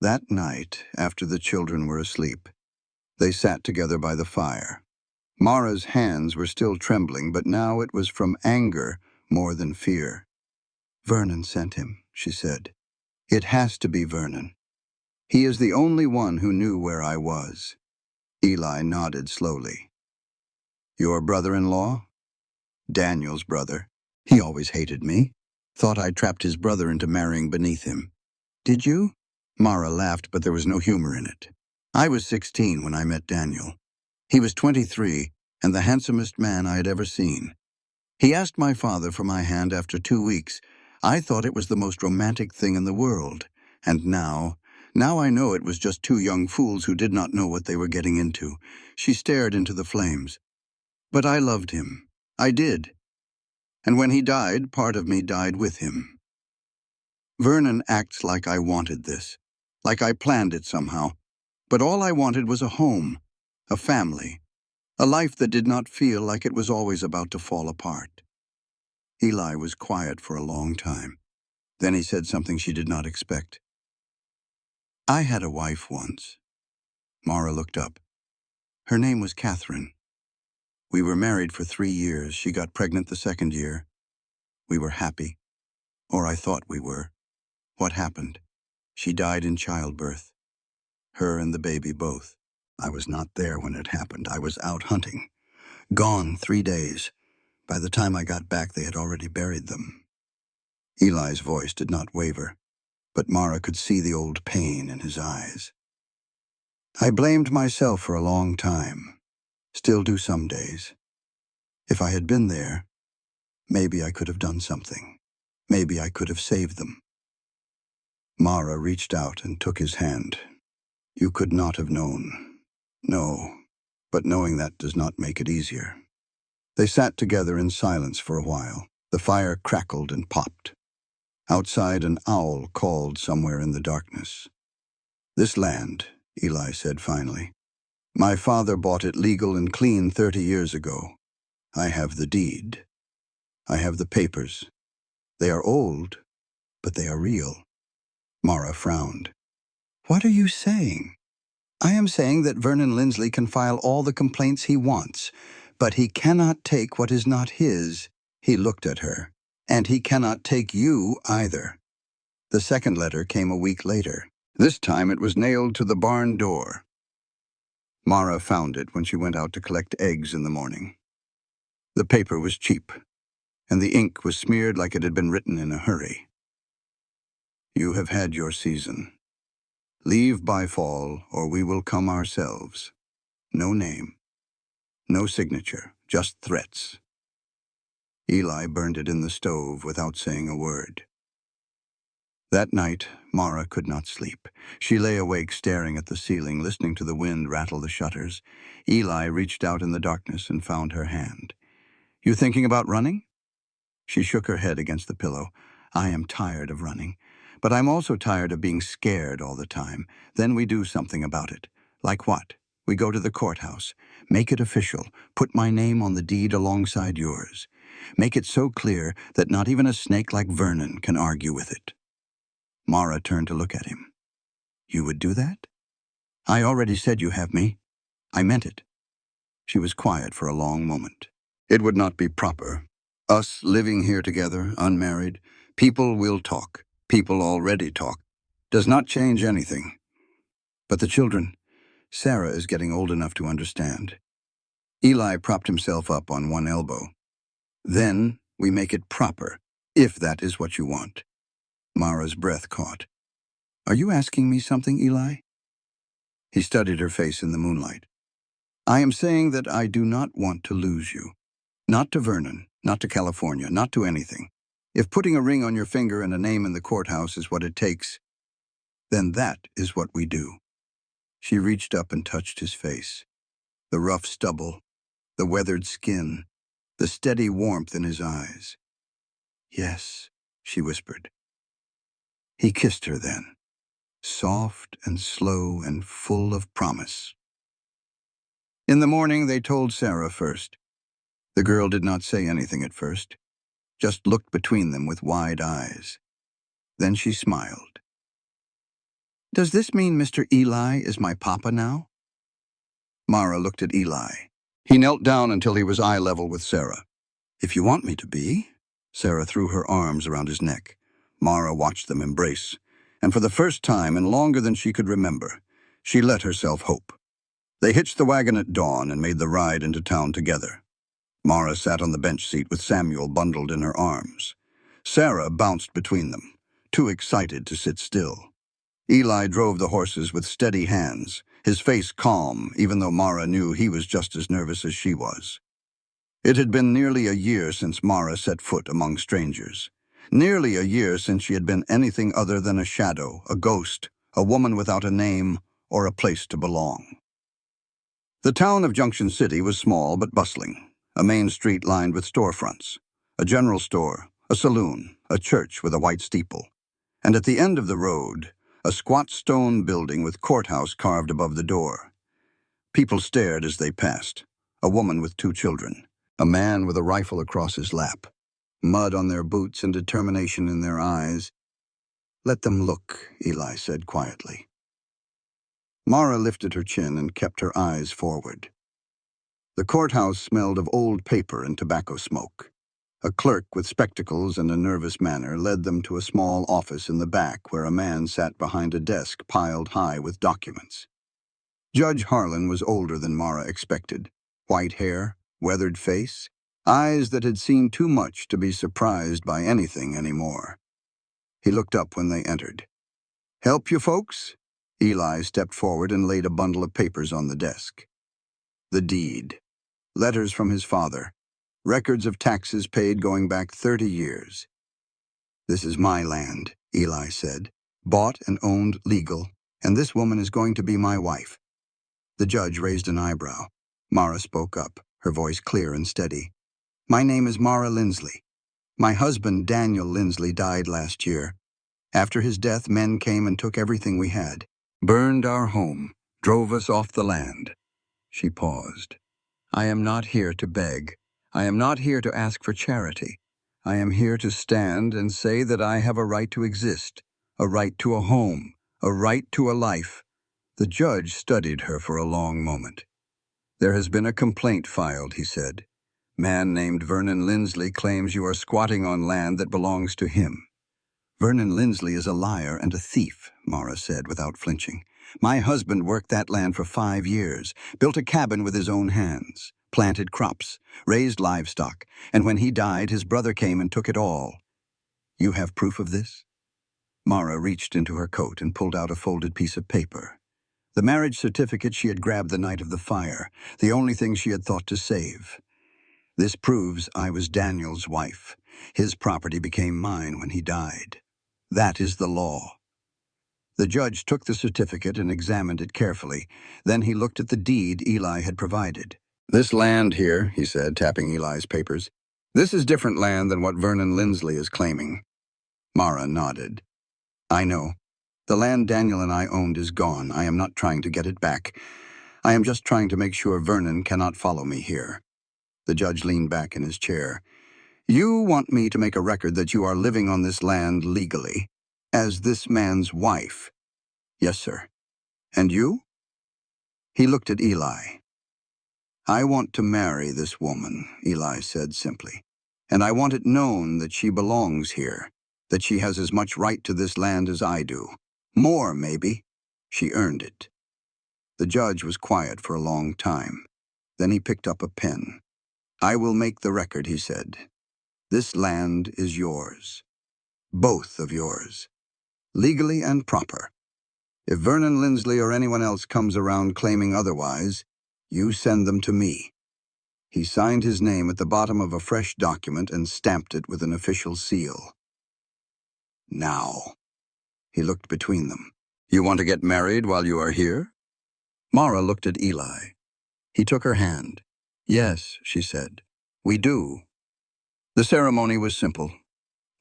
That night, after the children were asleep, they sat together by the fire. Mara's hands were still trembling, but now it was from anger more than fear. "Vernon sent him," she said. "It has to be Vernon. He is the only one who knew where I was." Eli nodded slowly. "Your brother-in-law?" "Daniel's brother. He always hated me. Thought I trapped his brother into marrying beneath him." "Did you?" Mara laughed, but there was no humor in it. "I was 16 when I met Daniel. He was 23 and the handsomest man I had ever seen. He asked my father for my hand after 2 weeks. I thought it was the most romantic thing in the world. And now I know it was just two young fools who did not know what they were getting into." She stared into the flames. "But I loved him. I did. And when he died, part of me died with him. Vernon acts like I wanted this, like I planned it somehow. But all I wanted was a home, a family, a life that did not feel like it was always about to fall apart." Eli was quiet for a long time. Then he said something she did not expect. "I had a wife once." Mara looked up. "Her name was Catherine. We were married for 3 years. She got pregnant the 2nd year. We were happy. Or I thought we were. What happened? She died in childbirth. Her and the baby both. I was not there when it happened. I was out hunting. Gone 3 days. By the time I got back, they had already buried them." Eli's voice did not waver, but Mara could see the old pain in his eyes. "I blamed myself for a long time. Still do some days. If I had been there, maybe I could have done something. Maybe I could have saved them." Mara reached out and took his hand. "You could not have known." "No, but knowing that does not make it easier." They sat together in silence for a while. The fire crackled and popped. Outside, an owl called somewhere in the darkness. "This land," Eli said finally. "My father bought it legal and clean 30 years ago. I have the deed. I have the papers. They are old, but they are real." Mara frowned. "What are you saying?" "I am saying that Vernon Lindsley can file all the complaints he wants, but he cannot take what is not his." He looked at her. "And he cannot take you either." The second letter came a week later. This time it was nailed to the barn door. Mara found it when she went out to collect eggs in the morning. The paper was cheap, and the ink was smeared like it had been written in a hurry. You have had your season. Leave by fall, or we will come ourselves. No name, no signature, just threats. Eli burned it in the stove without saying a word. That night, Mara could not sleep. She lay awake staring at the ceiling, listening to the wind rattle the shutters. Eli reached out in the darkness and found her hand. You thinking about running? She shook her head against the pillow. I am tired of running, but I'm also tired of being scared all the time. Then we do something about it. Like what? We go to the courthouse. Make it official. Put my name on the deed alongside yours. Make it so clear that not even a snake like Vernon can argue with it. Mara turned to look at him. You would do that? I already said you have me. I meant it. She was quiet for a long moment. It would not be proper. Us living here together, unmarried, people will talk. People already talk. Does not change anything. But the children, Sarah is getting old enough to understand. Eli propped himself up on one elbow. Then we make it proper, if that is what you want. Mara's breath caught. Are you asking me something, Eli? He studied her face in the moonlight. I am saying that I do not want to lose you. Not to Vernon, not to California, not to anything. If putting a ring on your finger and a name in the courthouse is what it takes, then that is what we do. She reached up and touched his face. The rough stubble, the weathered skin, the steady warmth in his eyes. Yes, she whispered. He kissed her then, soft and slow and full of promise. In the morning, they told Sarah first. The girl did not say anything at first, just looked between them with wide eyes. Then she smiled. Does this mean Mr. Eli is my papa now? Mara looked at Eli. He knelt down until he was eye level with Sarah. If you want me to be. Sarah threw her arms around his neck. Mara watched them embrace, and for the first time and longer than she could remember, she let herself hope. They hitched the wagon at dawn and made the ride into town together. Mara sat on the bench seat with Samuel bundled in her arms. Sarah bounced between them, too excited to sit still. Eli drove the horses with steady hands, his face calm, even though Mara knew he was just as nervous as she was. It had been nearly a year since Mara set foot among strangers. Nearly a year since she had been anything other than a shadow, a ghost, a woman without a name, or a place to belong. The town of Junction City was small but bustling, a main street lined with storefronts, a general store, a saloon, a church with a white steeple, and at the end of the road, a squat stone building with courthouse carved above the door. People stared as they passed, a woman with 2 children, a man with a rifle across his lap, mud on their boots and determination in their eyes. Let them look, Eli said quietly. Mara lifted her chin and kept her eyes forward. The courthouse smelled of old paper and tobacco smoke. A clerk with spectacles and a nervous manner led them to a small office in the back where a man sat behind a desk piled high with documents. Judge Harlan was older than Mara expected. White hair, weathered face, eyes that had seen too much to be surprised by anything anymore. He looked up when they entered. Help you folks? Eli stepped forward and laid a bundle of papers on the desk. The deed. Letters from his father. Records of taxes paid going back 30 years. This is my land, Eli said. Bought and owned legal, and this woman is going to be my wife. The judge raised an eyebrow. Mara spoke up, her voice clear and steady. My name is Mara Lindsley. My husband, Daniel Lindsley, died last year. After his death, men came and took everything we had. Burned our home, drove us off the land. She paused. I am not here to beg. I am not here to ask for charity. I am here to stand and say that I have a right to exist, a right to a home, a right to a life. The judge studied her for a long moment. There has been a complaint filed, he said. Man named Vernon Lindsley claims you are squatting on land that belongs to him. Vernon Lindsley is a liar and a thief, Mara said without flinching. My husband worked that land for 5 years, built a cabin with his own hands, planted crops, raised livestock, and when he died, his brother came and took it all. You have proof of this? Mara reached into her coat and pulled out a folded piece of paper. The marriage certificate she had grabbed the night of the fire, the only thing she had thought to save. This proves I was Daniel's wife. His property became mine when he died. That is the law. The judge took the certificate and examined it carefully. Then he looked at the deed Eli had provided. "This land here," he said, tapping Eli's papers, "this is different land than what Vernon Lindsley is claiming." Mara nodded. "I know. The land Daniel and I owned is gone. I am not trying to get it back. I am just trying to make sure Vernon cannot follow me here." The judge leaned back in his chair. "You want me to make a record that you are living on this land legally, as this man's wife?" "Yes, sir." "And you?" He looked at Eli. "I want to marry this woman," Eli said simply. "And I want it known that she belongs here, that she has as much right to this land as I do. More, maybe. She earned it." The judge was quiet for a long time. Then he picked up a pen. "I will make the record," he said. "This land is yours. Both of yours. Legally and proper. If Vernon Lindsley or anyone else comes around claiming otherwise, you send them to me." He signed his name at the bottom of a fresh document and stamped it with an official seal. "Now," he looked between them, "you want to get married while you are here?" Mara looked at Eli. He took her hand. "Yes," she said, "we do." The ceremony was simple.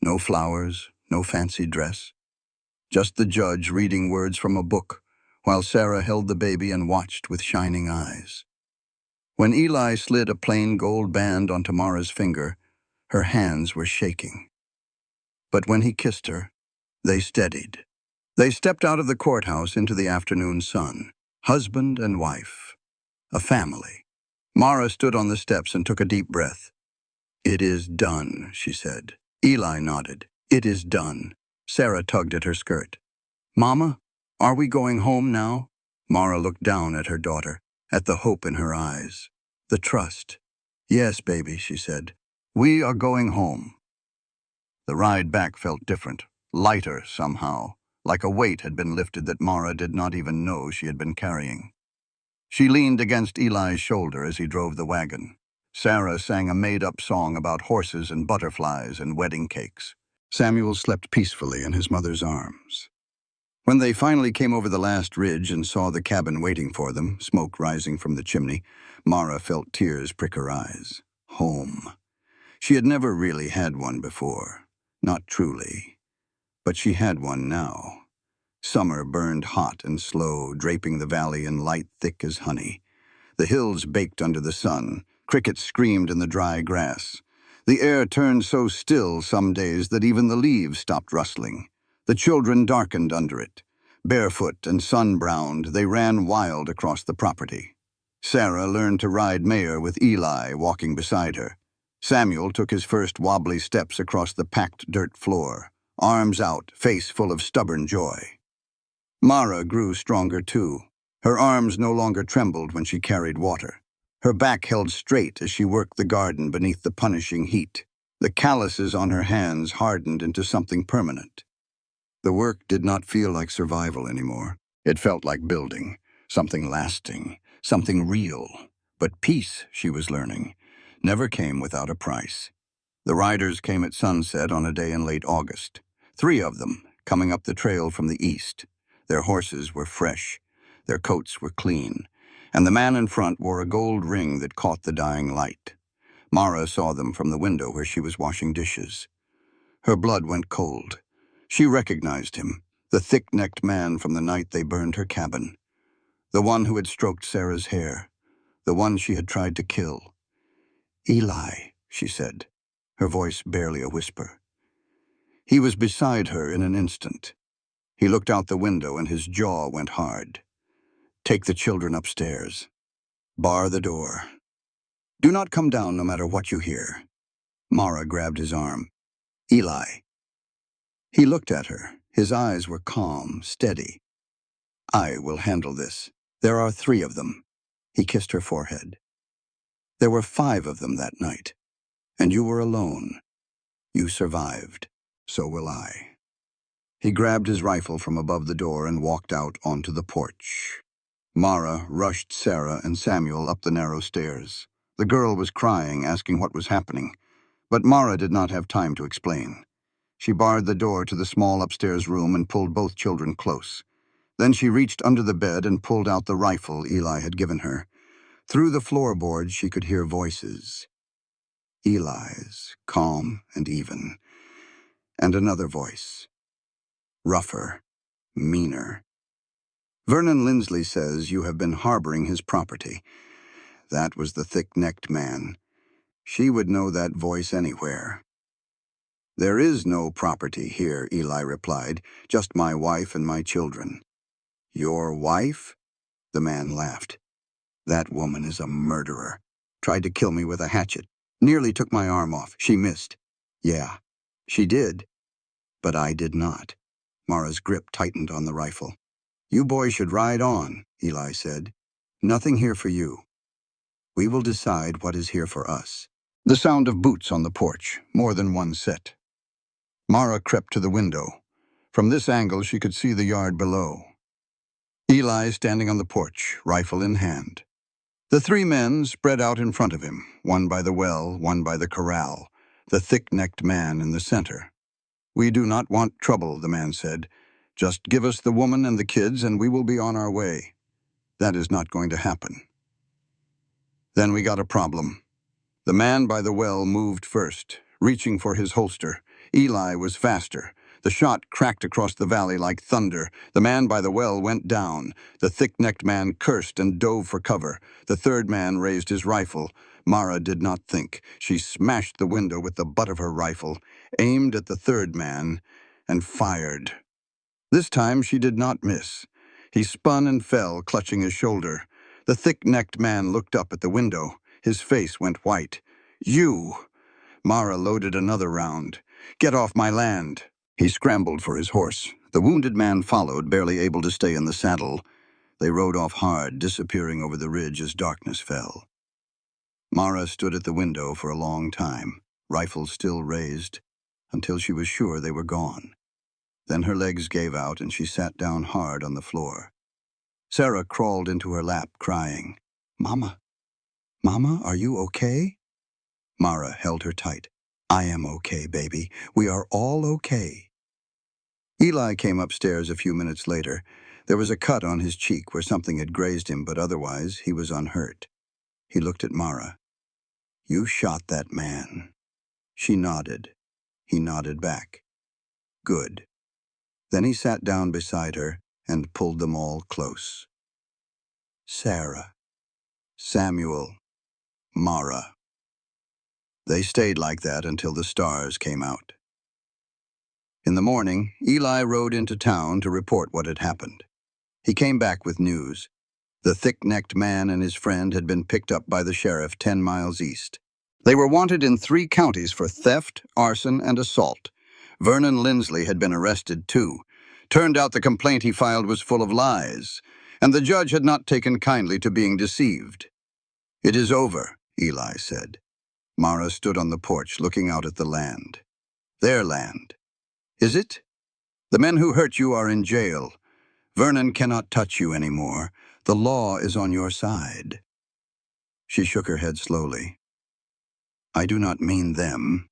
No flowers, no fancy dress. Just the judge reading words from a book, while Sarah held the baby and watched with shining eyes. When Eli slid a plain gold band onto Mara's finger, her hands were shaking. But when he kissed her, they steadied. They stepped out of the courthouse into the afternoon sun, husband and wife, a family. Mara stood on the steps and took a deep breath. "It is done," she said. Eli nodded. "It is done." Sarah tugged at her skirt. "Mama, are we going home now?" Mara looked down at her daughter, at the hope in her eyes, the trust. "Yes, baby," she said. "We are going home." The ride back felt different, lighter somehow, like a weight had been lifted that Mara did not even know she had been carrying. She leaned against Eli's shoulder as he drove the wagon. Sarah sang a made-up song about horses and butterflies and wedding cakes. Samuel slept peacefully in his mother's arms. When they finally came over the last ridge and saw the cabin waiting for them, smoke rising from the chimney, Mara felt tears prick her eyes. Home. She had never really had one before. Not truly. But she had one now. Summer burned hot and slow, draping the valley in light thick as honey. The hills baked under the sun. Crickets screamed in the dry grass. The air turned so still some days that even the leaves stopped rustling. The children darkened under it. Barefoot and sun-browned, they ran wild across the property. Sarah learned to ride mare with Eli walking beside her. Samuel took his first wobbly steps across the packed dirt floor, arms out, face full of stubborn joy. Mara grew stronger too. Her arms no longer trembled when she carried water. Her back held straight as she worked the garden beneath the punishing heat. The calluses on her hands hardened into something permanent. The work did not feel like survival anymore. It felt like building, something lasting, something real. But peace, she was learning, never came without a price. The riders came at sunset on a day in late August. 3 of them, coming up the trail from the east. Their horses were fresh, their coats were clean, and the man in front wore a gold ring that caught the dying light. Mara saw them from the window where she was washing dishes. Her blood went cold. She recognized him, the thick-necked man from the night they burned her cabin. The one who had stroked Sarah's hair, the one she had tried to kill. "Eli," she said, her voice barely a whisper. He was beside her in an instant. He looked out the window and his jaw went hard. "Take the children upstairs. Bar the door. Do not come down no matter what you hear." Mara grabbed his arm. "Eli." He looked at her. His eyes were calm, steady. "I will handle this. There are 3 of them." He kissed her forehead. "There were 5 of them that night. And you were alone. You survived. So will I." He grabbed his rifle from above the door and walked out onto the porch. Mara rushed Sarah and Samuel up the narrow stairs. The girl was crying, asking what was happening, but Mara did not have time to explain. She barred the door to the small upstairs room and pulled both children close. Then she reached under the bed and pulled out the rifle Eli had given her. Through the floorboards she could hear voices. Eli's, calm and even, and another voice, rougher, meaner. Vernon Lindsley says you have been harboring his property. That was the thick-necked man. She would know that voice anywhere. There is no property here, Eli replied, just my wife and my children. Your wife? The man laughed. That woman is a murderer. Tried to kill me with a hatchet. Nearly took my arm off. She missed. Yeah, she did. But I did not. Mara's grip tightened on the rifle. You boys should ride on, Eli said. Nothing here for you. We will decide what is here for us. The sound of boots on the porch, more than one set. Mara crept to the window. From this angle she could see the yard below. Eli standing on the porch, rifle in hand. The three men spread out in front of him, one by the well, one by the corral, the thick-necked man in the center. We do not want trouble, the man said. Just give us the woman and the kids and we will be on our way. That is not going to happen. Then we got a problem. The man by the well moved first, reaching for his holster. Eli was faster. The shot cracked across the valley like thunder. The man by the well went down. The thick-necked man cursed and dove for cover. The third man raised his rifle. Mara did not think. She smashed the window with the butt of her rifle, aimed at the third man, and fired. This time she did not miss. He spun and fell, clutching his shoulder. The thick-necked man looked up at the window. His face went white. You! Mara loaded another round. Get off my land! He scrambled for his horse. The wounded man followed, barely able to stay in the saddle. They rode off hard, disappearing over the ridge as darkness fell. Mara stood at the window for a long time, rifle still raised, until she was sure they were gone. Then her legs gave out and she sat down hard on the floor. Sarah crawled into her lap, crying, Mama, Mama, are you okay? Mara held her tight. I am okay, baby. We are all okay. Eli came upstairs a few minutes later. There was a cut on his cheek where something had grazed him, but otherwise he was unhurt. He looked at Mara. You shot that man. She nodded. He nodded back. Good. Then he sat down beside her and pulled them all close. Sarah, Samuel, Mara. They stayed like that until the stars came out. In the morning, Eli rode into town to report what had happened. He came back with news. The thick-necked man and his friend had been picked up by the sheriff 10 miles east. They were wanted in 3 counties for theft, arson, and assault. Vernon Lindsley had been arrested, too. Turned out the complaint he filed was full of lies, and the judge had not taken kindly to being deceived. It is over, Eli said. Mara stood on the porch looking out at the land. Their land. Is it? The men who hurt you are in jail. Vernon cannot touch you anymore. The law is on your side. She shook her head slowly. I do not mean them.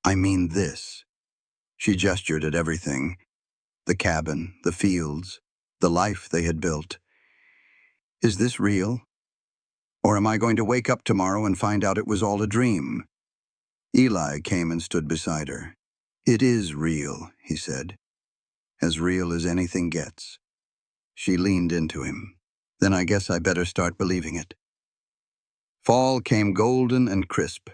I mean this. She gestured at everything. The cabin, the fields, the life they had built. Is this real? Or am I going to wake up tomorrow and find out it was all a dream? Eli came and stood beside her. It is real, he said. As real as anything gets. She leaned into him. Then I guess I better start believing it. Fall came golden and crisp.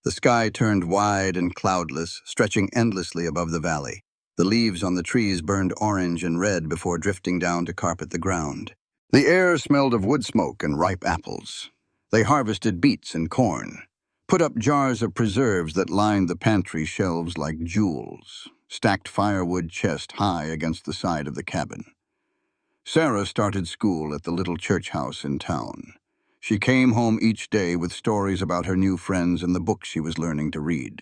The sky turned wide and cloudless, stretching endlessly above the valley. The leaves on the trees burned orange and red before drifting down to carpet the ground. The air smelled of wood smoke and ripe apples. They harvested beets and corn, put up jars of preserves that lined the pantry shelves like jewels, stacked firewood chest high against the side of the cabin. Sarah started school at the little church house in town. She came home each day with stories about her new friends and the books she was learning to read.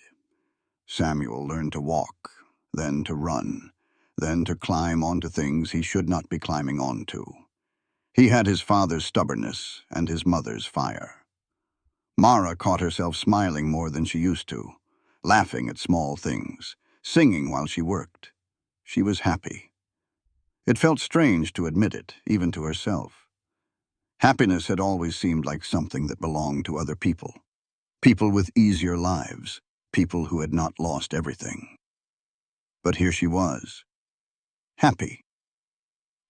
Samuel learned to walk, then to run, then to climb onto things he should not be climbing onto. He had his father's stubbornness and his mother's fire. Mara caught herself smiling more than she used to, laughing at small things, singing while she worked. She was happy. It felt strange to admit it, even to herself. Happiness had always seemed like something that belonged to other people. People with easier lives, people who had not lost everything. But here she was, happy.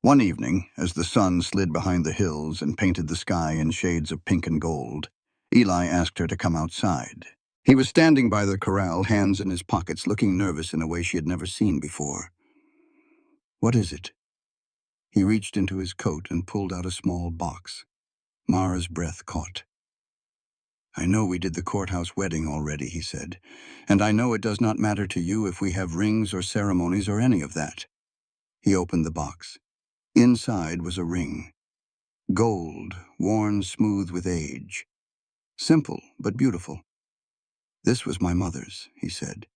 One evening, as the sun slid behind the hills and painted the sky in shades of pink and gold, Eli asked her to come outside. He was standing by the corral, hands in his pockets, looking nervous in a way she had never seen before. "What is it?" He reached into his coat and pulled out a small box. Mara's breath caught. "I know we did the courthouse wedding already," he said, "and I know it does not matter to you if we have rings or ceremonies or any of that." He opened the box. Inside was a ring. Gold, worn smooth with age. Simple, but beautiful. "This was my mother's," he said.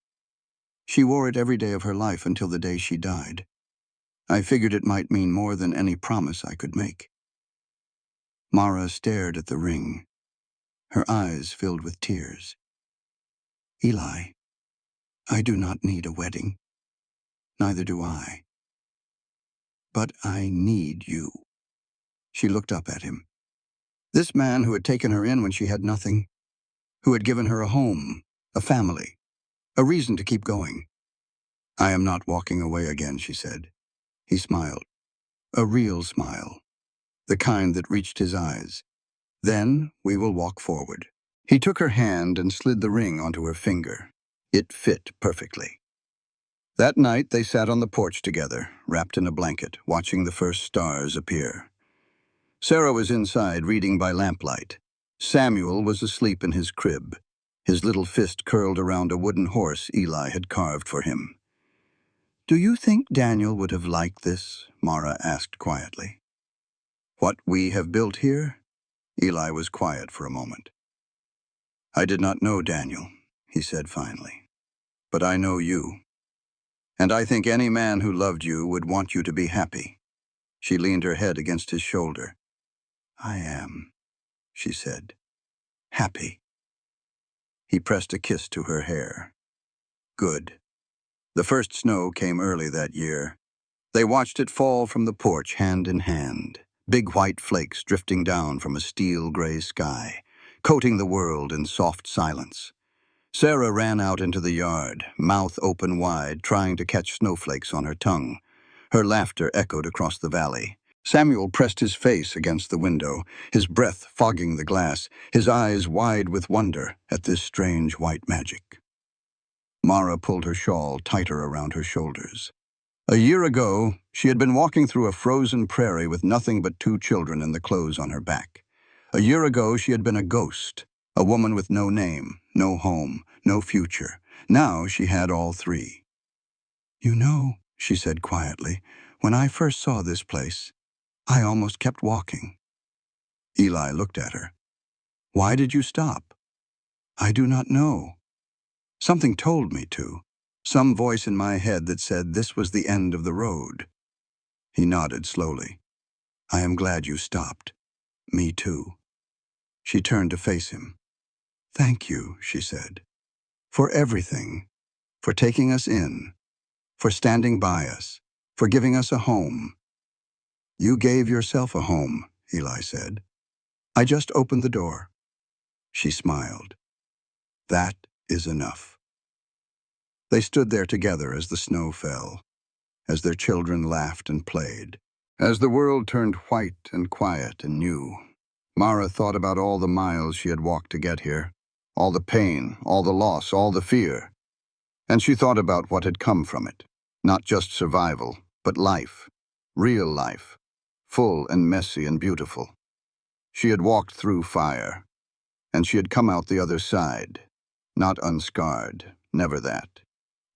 "She wore it every day of her life until the day she died. I figured it might mean more than any promise I could make." Mara stared at the ring, her eyes filled with tears. "Eli, I do not need a wedding. Neither do I. But I need you." She looked up at him. This man who had taken her in when she had nothing, who had given her a home, a family, a reason to keep going. "I am not walking away again," she said. He smiled. A real smile, the kind that reached his eyes. "Then we will walk forward." He took her hand and slid the ring onto her finger. It fit perfectly. That night they sat on the porch together, wrapped in a blanket, watching the first stars appear. Sarah was inside, reading by lamplight. Samuel was asleep in his crib, his little fist curled around a wooden horse Eli had carved for him. "Do you think Daniel would have liked this?" Mara asked quietly. "What we have built here?" Eli was quiet for a moment. "I did not know Daniel," he said finally. "But I know you. And I think any man who loved you would want you to be happy." She leaned her head against his shoulder. "I am," she said. "Happy." He pressed a kiss to her hair. "Good." The first snow came early that year. They watched it fall from the porch hand in hand, big white flakes drifting down from a steel-gray sky, coating the world in soft silence. Sarah ran out into the yard, mouth open wide, trying to catch snowflakes on her tongue. Her laughter echoed across the valley. Samuel pressed his face against the window, his breath fogging the glass, his eyes wide with wonder at this strange white magic. Mara pulled her shawl tighter around her shoulders. A year ago, she had been walking through a frozen prairie with nothing but 2 children and the clothes on her back. A year ago, she had been a ghost, a woman with no name, no home, no future. Now she had all 3. "You know," she said quietly, "when I first saw this place, I almost kept walking." Eli looked at her. "Why did you stop?" "I do not know. Something told me to. Some voice in my head that said this was the end of the road." He nodded slowly. "I am glad you stopped. Me too." She turned to face him. "Thank you," she said, "for everything, for taking us in, for standing by us, for giving us a home." "You gave yourself a home," Eli said. "I just opened the door." She smiled. "That is enough." They stood there together as the snow fell, as their children laughed and played. As the world turned white and quiet and new, Mara thought about all the miles she had walked to get here, all the pain, all the loss, all the fear. And she thought about what had come from it. Not just survival, but life. Real life. Full and messy and beautiful. She had walked through fire, and she had come out the other side. Not unscarred, never that.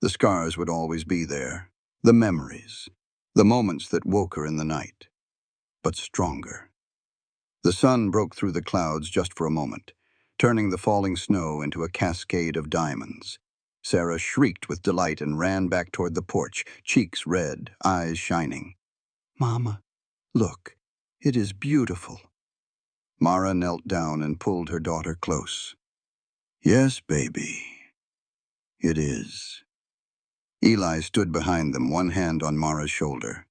The scars would always be there. The memories. The moments that woke her in the night. But stronger. The sun broke through the clouds just for a moment, turning the falling snow into a cascade of diamonds. Sarah shrieked with delight and ran back toward the porch, cheeks red, eyes shining. "Mama, look, it is beautiful." Mara knelt down and pulled her daughter close. "Yes, baby, it is." Eli stood behind them, one hand on Mara's shoulder.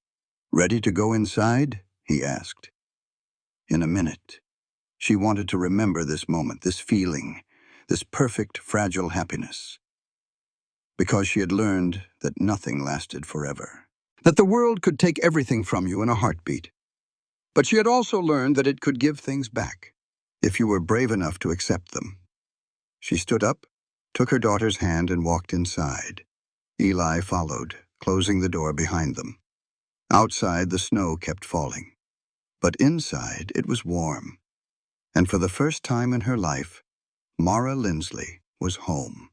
"Ready to go inside?" he asked. In a minute. She wanted to remember this moment, this feeling, this perfect, fragile happiness. Because she had learned that nothing lasted forever. That the world could take everything from you in a heartbeat. But she had also learned that it could give things back, if you were brave enough to accept them. She stood up, took her daughter's hand, and walked inside. Eli followed, closing the door behind them. Outside, the snow kept falling. But inside, it was warm. And for the first time in her life, Mara Lindsley was home.